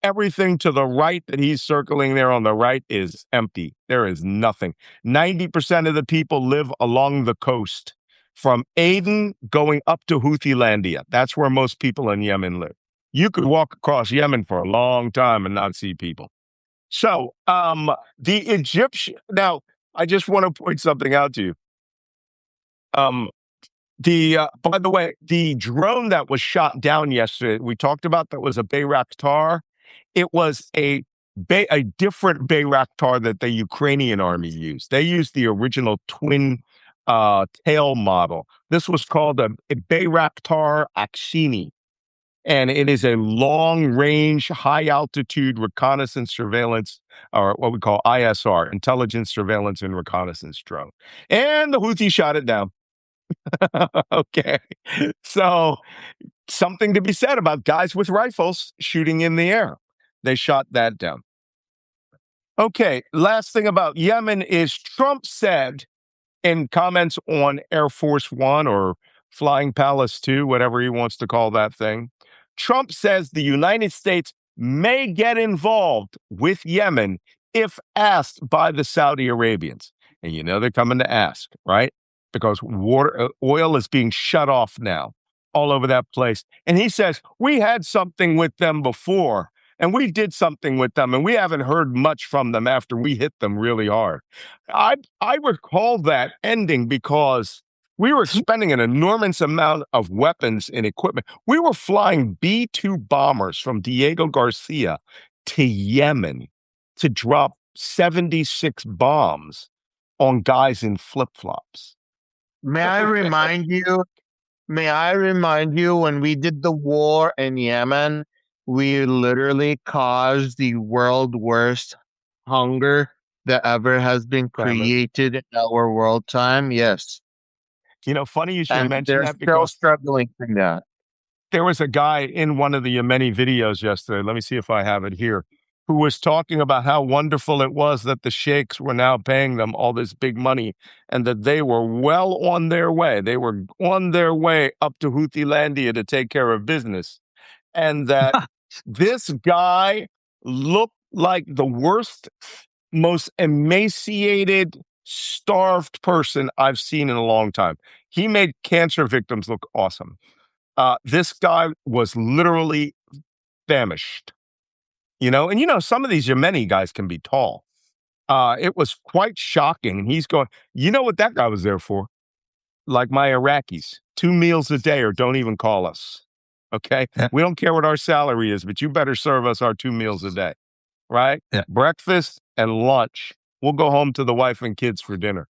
Everything to the right that he's circling there on the right is empty. There is nothing. 90% of the people live along the coast from Aden going up to Houthi-landia. That's where most people in Yemen live. You could walk across Yemen for a long time and not see people. So, the Egyptian, now I just want to point something out to you. By the way, the drone that was shot down yesterday, we talked about that was a Bayraktar. It was a different Bayraktar that the Ukrainian army used. They used the original twin tail model. This was called a Bayraktar Akshini, and it is a long-range, high-altitude reconnaissance surveillance, or what we call ISR, intelligence, surveillance, and reconnaissance drone. And the Houthis shot it down. Okay. So something to be said about guys with rifles shooting in the air. They shot that down. Okay. Last thing about Yemen is Trump said in comments on Air Force One or Flying Palace 2, whatever he wants to call that thing. Trump says the United States may get involved with Yemen if asked by the Saudi Arabians. And they're coming to ask, right? Because oil is being shut off now all over that place. And he says, we had something with them before, and we did something with them, and we haven't heard much from them after we hit them really hard. I recall that ending because we were spending an enormous amount of weapons and equipment. We were flying B-2 bombers from Diego Garcia to Yemen to drop 76 bombs on guys in flip-flops. May I remind you? May I remind you when we did the war in Yemen, we literally caused the world worst hunger that ever has been created in our world time. Yes. Funny you should And mention they're that still because struggling from that. there was a guy in one of the Yemeni videos yesterday. Let me see if I have it here, who was talking about how wonderful it was that the sheikhs were now paying them all this big money and that they were well on their way. They were on their way up to Houthi-landia to take care of business. And that this guy looked like the worst, most emaciated, starved person I've seen in a long time. He made cancer victims look awesome. This guy was literally famished. And some of these Yemeni guys can be tall. It was quite shocking. And he's going, you know what that guy was there for? Like my Iraqis, 2 meals a day or don't even call us. Okay. Yeah. We don't care what our salary is, but you better serve us our 2 meals a day. Right? Yeah. Breakfast and lunch. We'll go home to the wife and kids for dinner.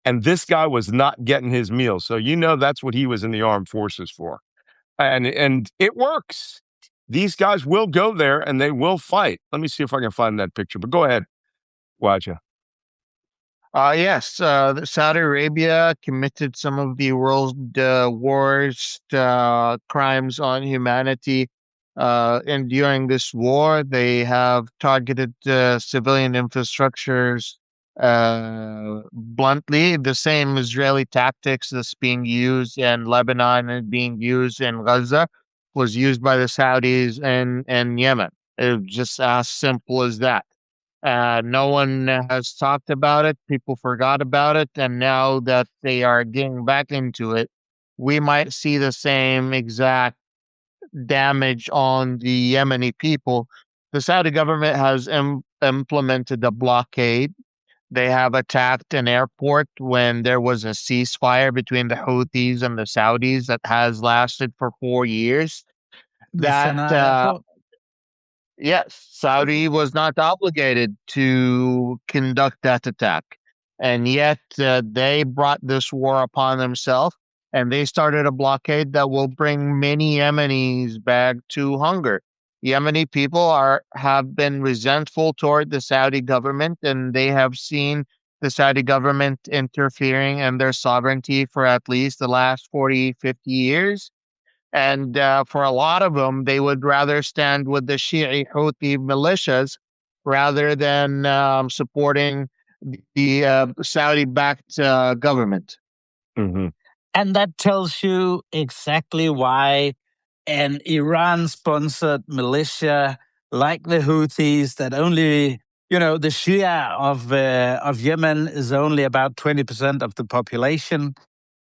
And this guy was not getting his meal. So that's what he was in the armed forces for. And it works. These guys will go there and they will fight. Let me see if I can find that picture. But go ahead, Wajeeh. Yes, Saudi Arabia committed some of the world's worst crimes on humanity. And during this war, they have targeted civilian infrastructures bluntly. The same Israeli tactics that's being used in Lebanon and being used in Gaza was used by the Saudis in Yemen. It's just as simple as that. No one has talked about it. People forgot about it. And now that they are getting back into it, we might see the same exact damage on the Yemeni people. The Saudi government has implemented a blockade. They have attacked an airport when there was a ceasefire between the Houthis and the Saudis that has lasted for 4 years. The That Sana'a airport. Yes, Saudi was not obligated to conduct that attack. And yet they brought this war upon themselves and they started a blockade that will bring many Yemenis back to hunger. Yemeni people have been resentful toward the Saudi government and they have seen the Saudi government interfering in their sovereignty for at least the last 40, 50 years. And for a lot of them, they would rather stand with the Shi'i Houthi militias rather than supporting the Saudi-backed government. Mm-hmm. And that tells you exactly why an Iran-sponsored militia like the Houthis, that only, the Shia of Yemen is only about 20% of the population.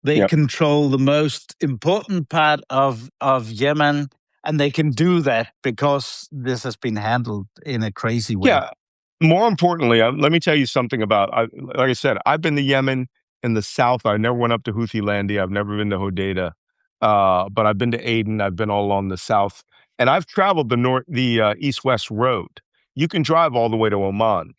They Yep. control the most important part of Yemen, and they can do that because this has been handled in a crazy way. Yeah. More importantly, let me tell you something about, like I said, I've been to Yemen in the south. I never went up to Houthi-landia. I've never been to Hodeidah. But I've been to Aden. I've been all along the south. And I've traveled the east-west road. You can drive all the way to Oman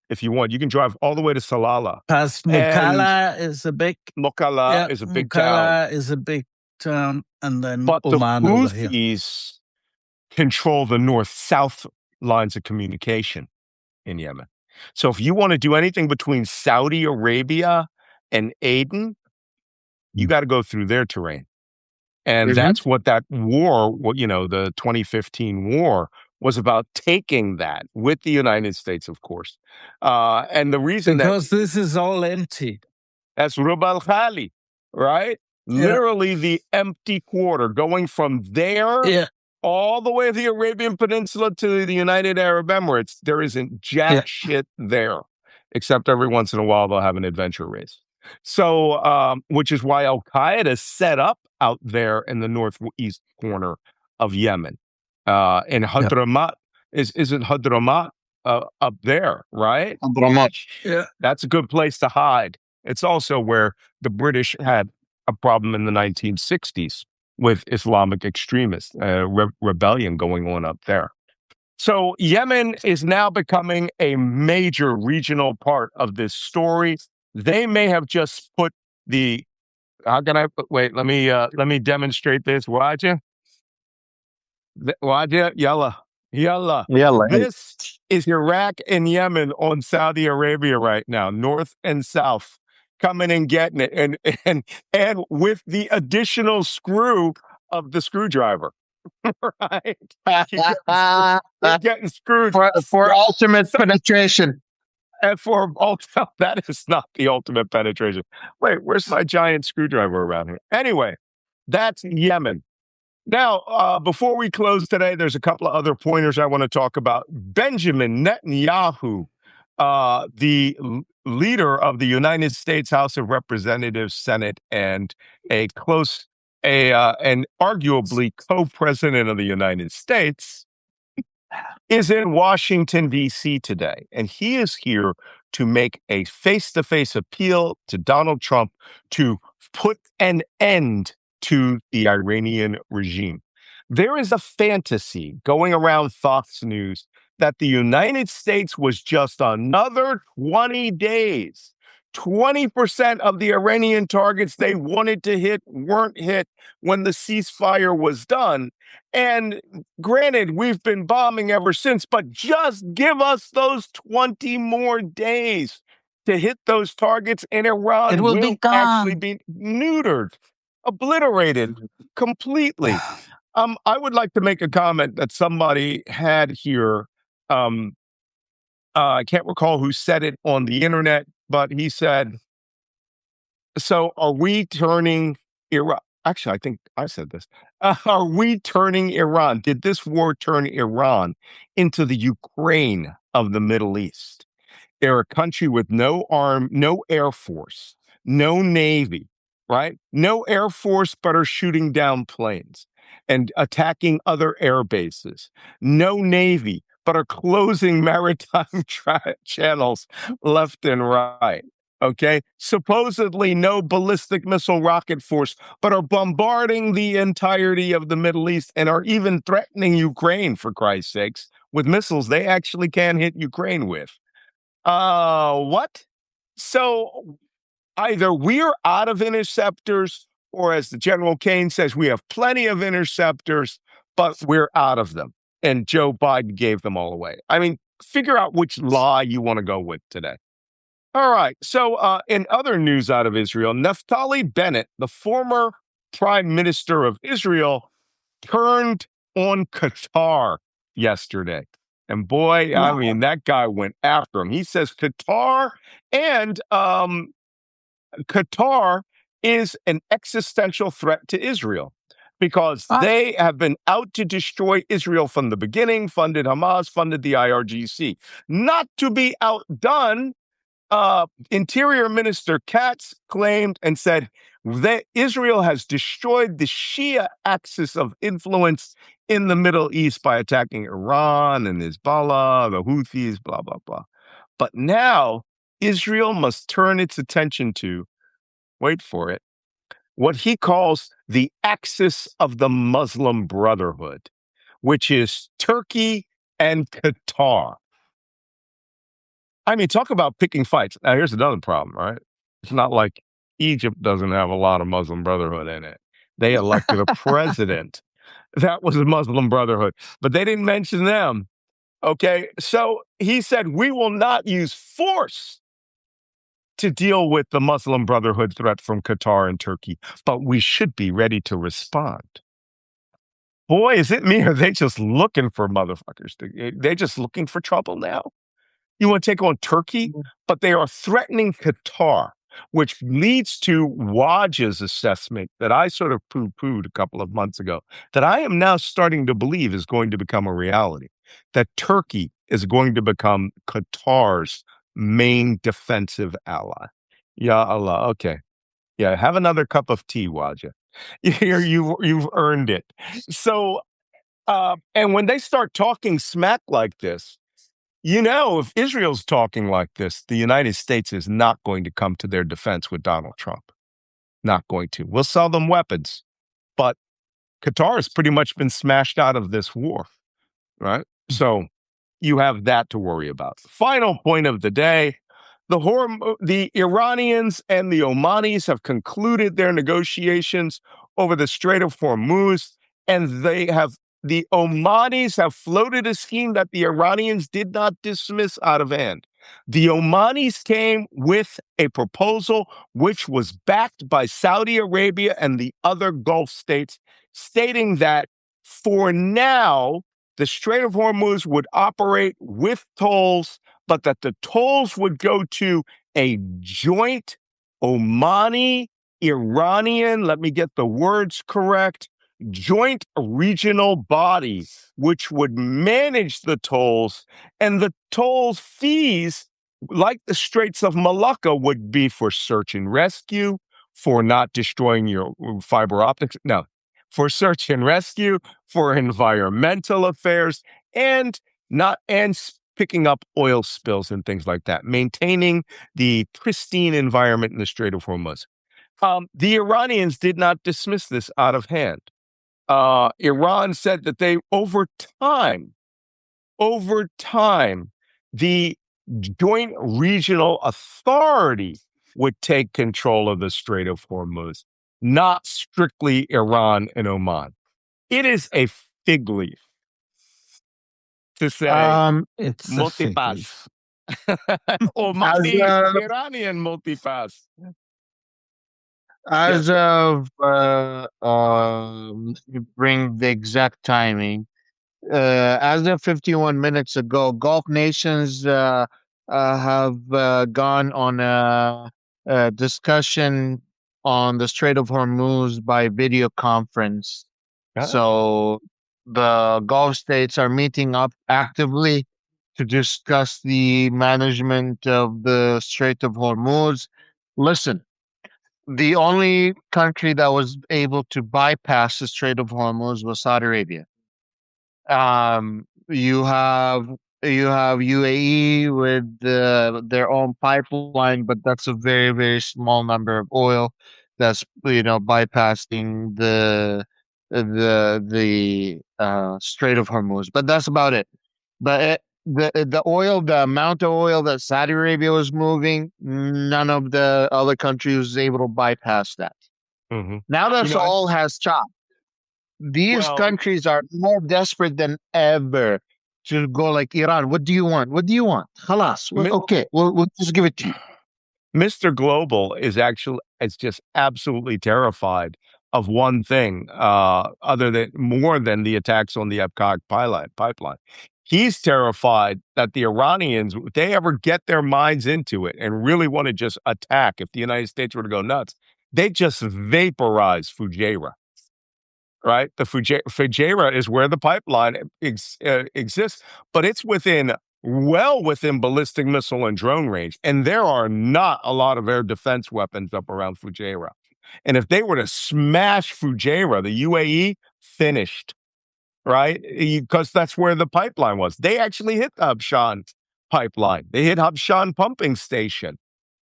if you want. You can drive all the way to Salalah. Because And Mukalla is a big Mokalla is a big town. Mukalla is a big town, and then But the Oman over here. Houthis control the north-south lines of communication in Yemen. So if you want to do anything between Saudi Arabia and Aden, you got to go through their terrain. And that's what that war, the 2015 war was about, taking that with the United States, of course. And the reason because this is all empty. That's Rub al Khali, right? Yeah. Literally the empty quarter, going from there all the way to the Arabian Peninsula to the United Arab Emirates. There isn't jack shit there, except every once in a while they'll have an adventure race. So, which is why Al Qaeda set up out there in the northeast corner of Yemen. And Hadramat isn't Hadramat up there, right? Hadramat. Yeah, that's a good place to hide. It's also where the British had a problem in the 1960s with Islamic extremists, rebellion going on up there. So Yemen is now becoming a major regional part of this story. They may have just put how can I wait? Let me demonstrate this. Wajeeh, yalla. This is Iraq and Yemen on Saudi Arabia right now, north and south, coming and getting it, and with the additional screw of the screwdriver, right? You're getting screwed for ultimate penetration. And that is not the ultimate penetration. Wait, where's my giant screwdriver around here? Anyway, that's Yemen. Now, before we close today, there's a couple of other pointers I want to talk about. Benjamin Netanyahu, the leader of the United States House of Representatives, Senate, and and arguably co-president of the United States, is in Washington, D.C. today, and he is here to make a face-to-face appeal to Donald Trump to put an end to the Iranian regime. There is a fantasy going around Fox News that the United States was just another 20 days. 20% of the Iranian targets they wanted to hit weren't hit when the ceasefire was done. And granted, we've been bombing ever since, but just give us those 20 more days to hit those targets, and It Iran will be will actually gone. be neutered, obliterated completely. I would like to make a comment that somebody had here. I can't recall who said it on the internet, but he said, so are we turning Iran? Actually, I think I said this. Are we turning Iran? Did this war turn Iran into the Ukraine of the Middle East? They're a country with no air force, no navy, right? No air force, but are shooting down planes and attacking other air bases. No navy, but are closing maritime channels left and right. Okay. Supposedly no ballistic missile rocket force, but are bombarding the entirety of the Middle East and are even threatening Ukraine, for Christ's sakes, with missiles they actually can hit Ukraine with. What? So either we're out of interceptors, or as the General Kane says, we have plenty of interceptors, but we're out of them. And Joe Biden gave them all away. I mean, figure out which lie you want to go with today. All right. So, in other news out of Israel, Naftali Bennett, the former prime minister of Israel, turned on Qatar yesterday. And boy, I mean, that guy went after him. He says Qatar and Qatar is an existential threat to Israel because they have been out to destroy Israel from the beginning, funded Hamas, funded the IRGC. Not to be outdone, Interior Minister Katz claimed and said that Israel has destroyed the Shia axis of influence in the Middle East by attacking Iran and Hezbollah, the Houthis, blah, blah, blah. But now Israel must turn its attention to, wait for it, what he calls the axis of the Muslim Brotherhood, which is Turkey and Qatar. I mean, talk about picking fights. Now, here's another problem, right? It's not like Egypt doesn't have a lot of Muslim Brotherhood in it. They elected a president that was a Muslim Brotherhood, but they didn't mention them. Okay. So he said, we will not use force to deal with the Muslim Brotherhood threat from Qatar and Turkey, but we should be ready to respond. Boy, is it me, or are they just looking for motherfuckers? They're just looking for trouble now. You want to take on Turkey, but they are threatening Qatar, which leads to Wajeeh's assessment that I sort of poo-pooed a couple of months ago, that I am now starting to believe is going to become a reality, that Turkey is going to become Qatar's main defensive ally. Ya Allah. Okay. Yeah, have another cup of tea, Wajeeh. You've earned it. So, and when they start talking smack like this, if Israel's talking like this, the United States is not going to come to their defense with Donald Trump. Not going to. We'll sell them weapons, but Qatar has pretty much been smashed out of this war, right? So you have that to worry about. Final point of the day. The Iranians and the Omanis have concluded their negotiations over the Strait of Hormuz, and the Omanis have floated a scheme that the Iranians did not dismiss out of hand. The Omanis came with a proposal which was backed by Saudi Arabia and the other Gulf states, stating that for now, the Strait of Hormuz would operate with tolls, but that the tolls would go to a joint Omani, Iranian, let me get the words correct, joint regional body, which would manage the tolls, and the tolls fees, like the Straits of Malacca, would be for search and rescue, for not destroying your fiber optics. No, for search and rescue, for environmental affairs, and picking up oil spills and things like that, maintaining the pristine environment in the Strait of Hormuz. The Iranians did not dismiss this out of hand. Iran said that over time, the joint regional authority would take control of the Strait of Hormuz, not strictly Iran and Oman. It is a fig leaf to say It's a fig multipass. leaf. as Omani of Iranian multipass. as Yes. of let me bring the exact timing. As of 51 minutes ago, Gulf nations have gone on a discussion on the Strait of Hormuz by video conference. So the Gulf states are meeting up actively to discuss the management of the Strait of Hormuz. Listen, the only country that was able to bypass the Strait of Hormuz was Saudi Arabia. You have UAE with their own pipeline, but that's a very, very small number of oil that's bypassing the Strait of Hormuz. But that's about it. But the oil, the amount of oil that Saudi Arabia was moving, none of the other countries was able to bypass that. Mhm. Now You that's know, all has stopped. These well, countries are more desperate than ever to go like Iran. What do you want? What do you want? Halas. Well, Mi- okay, we'll just give it to you. Mr. Global is just absolutely terrified of one thing, other than more than the attacks on the Epcot pipeline. He's terrified that the Iranians, if they ever get their minds into it and really want to just attack, if the United States were to go nuts, they just vaporize Fujairah, right? The Fujairah is where the pipeline exists, but it's well within ballistic missile and drone range. And there are not a lot of air defense weapons up around Fujairah. And if they were to smash Fujairah, the UAE finished, right? Because that's where the pipeline was. They actually hit the Habshan pipeline. They hit Habshan pumping station.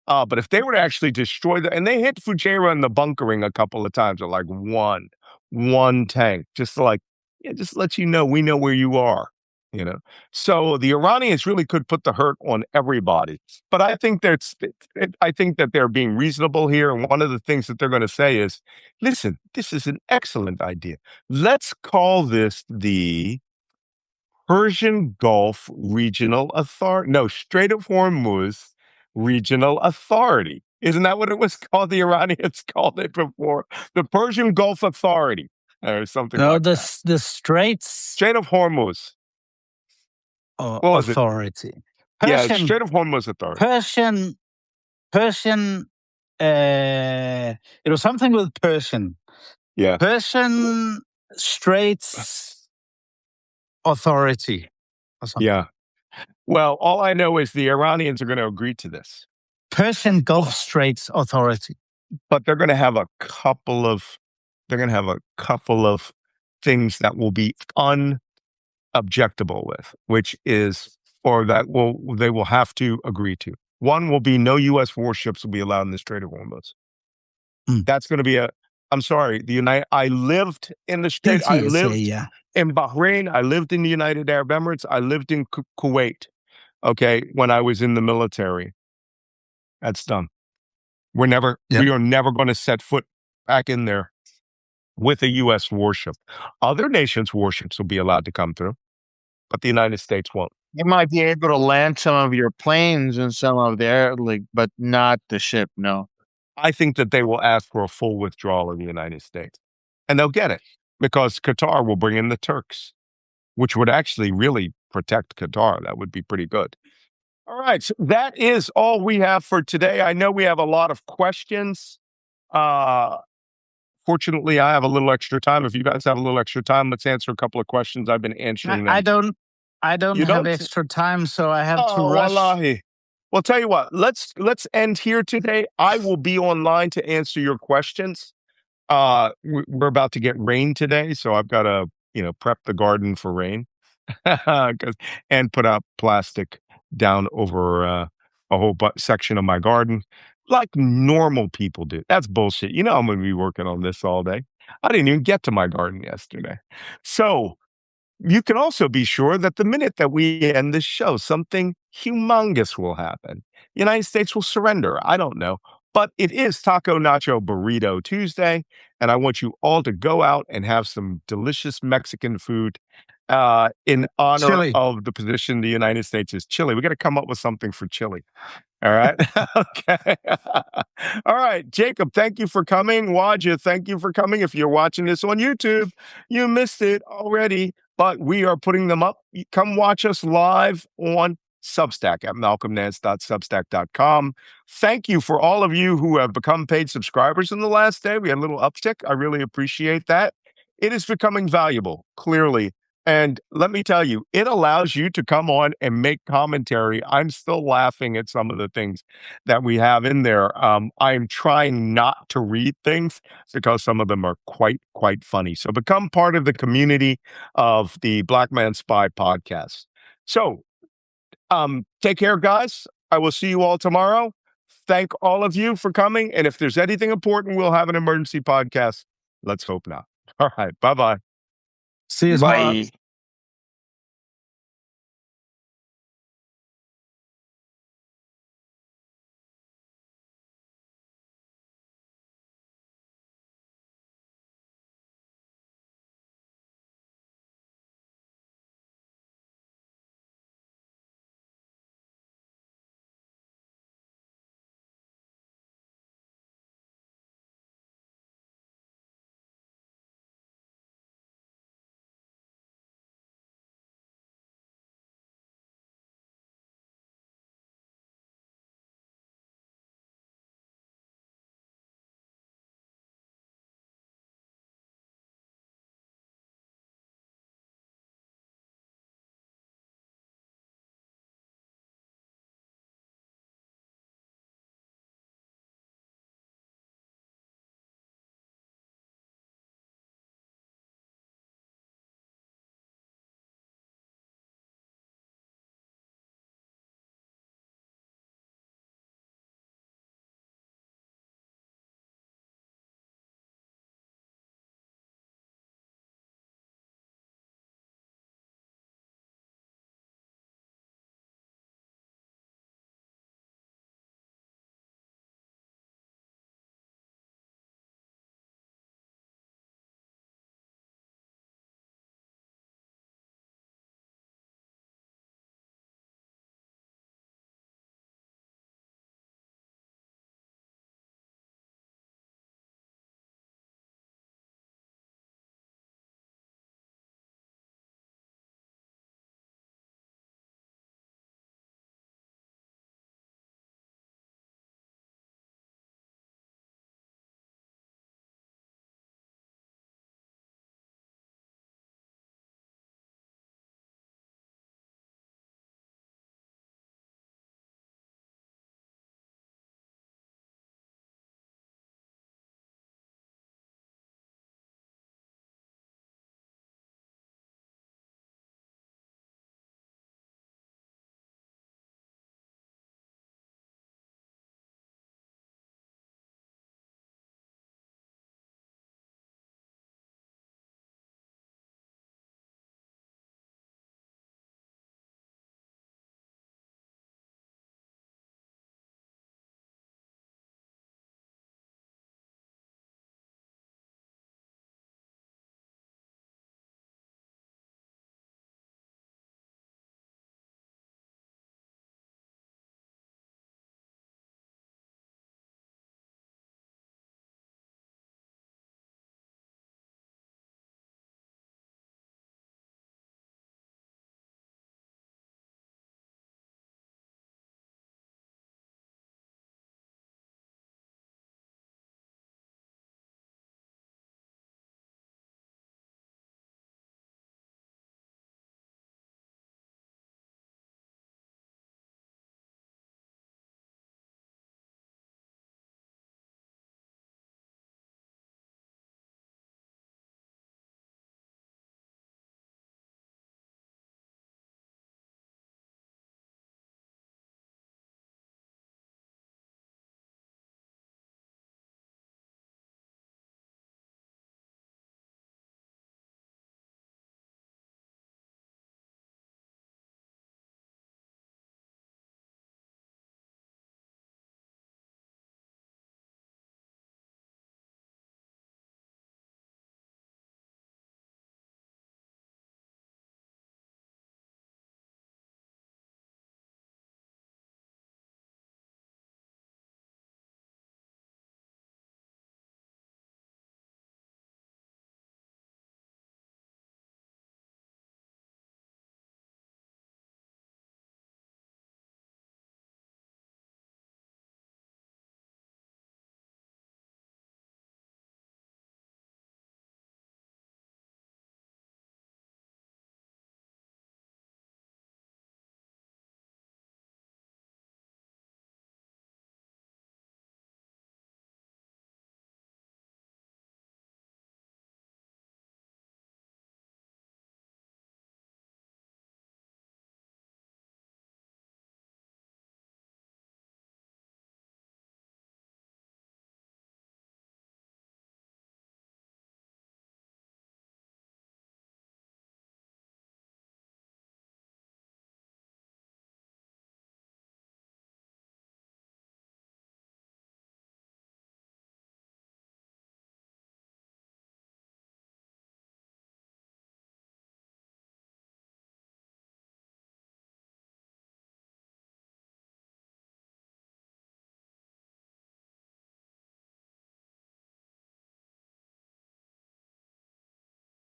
But if they were to actually destroy and they hit Fujairah in the bunkering a couple of times with like one tank, just to just let you know, we know where you are, you know? So the Iranians really could put the hurt on everybody. But I think that they're being reasonable here. And one of the things that they're going to say is, listen, this is an excellent idea. Let's call this the Persian Gulf Regional Authority. No, Strait of Hormuz Regional Authority. Isn't that what it was called? The Iranians called it before. The Persian Gulf Authority or something No, like that. the Straits Strait of Hormuz. What was it? Authority. Yeah, Persian Strait of Hormuz Authority. Persian. It was something with Persian. Yeah. Persian Straits Authority or something. Yeah. Well, all I know is the Iranians are going to agree to this. Persian Gulf Straits Authority. But they're going to have a couple of things that will be unobjectable with, which is, or they will have to agree to. One will be no U.S. warships will be allowed in the Strait of Hormuz. That's going to be I'm sorry, I lived in the Strait. I lived in Bahrain. I lived in the United Arab Emirates. I lived in Kuwait. Okay, when I was in the military. That's done. We are never going to set foot back in there with a U.S. warship. Other nations' warships will be allowed to come through, but the United States won't. You might be able to land some of your planes and some of their but not the ship. No. I think that they will ask for a full withdrawal of the United States, and they'll get it because Qatar will bring in the Turks, which would actually really protect Qatar. That would be pretty good. All right, so that is all we have for today. I know we have a lot of questions. Fortunately, I have a little extra time. If you guys have a little extra time, let's answer a couple of questions. I've been answering them. I don't You have don't? extra time, so I have to Oh, rush. wallahi. Well, tell you what, let's end here today. I will be online to answer your questions. We're about to get rain today, so I've got to, prep the garden for rain. And put out plastic down over a whole section of my garden like normal people do. That's bullshit. You know, I'm going to be working on this all day. I didn't even get to my garden yesterday. So you can also be sure that the minute that we end this show, something humongous will happen. The United States will surrender. I don't know. But it is Taco Nacho Burrito Tuesday, and I want you all to go out and have some delicious Mexican food in honor Chili. of the position the United States is. Chile. We got to come up with something for Chile. All right. Okay. All right. Jacob, thank you for coming. Wajeeh, thank you for coming. If you're watching this on YouTube, you missed it already, but we are putting them up. Come watch us live on Substack at malcolmnance.substack.com. Thank you for all of you who have become paid subscribers in the last day. We had a little uptick. I really appreciate that. It is becoming valuable, clearly. And let me tell you, it allows you to come on and make commentary. I'm still laughing at some of the things that we have in there. I'm trying not to read things because some of them are quite funny. So become part of the community of the Black Man Spy podcast. So take care, guys. I will see you all tomorrow. Thank all of you for coming. And if there's anything important, we'll have an emergency podcast. Let's hope not. All right. Bye-bye. See you tomorrow. Bye.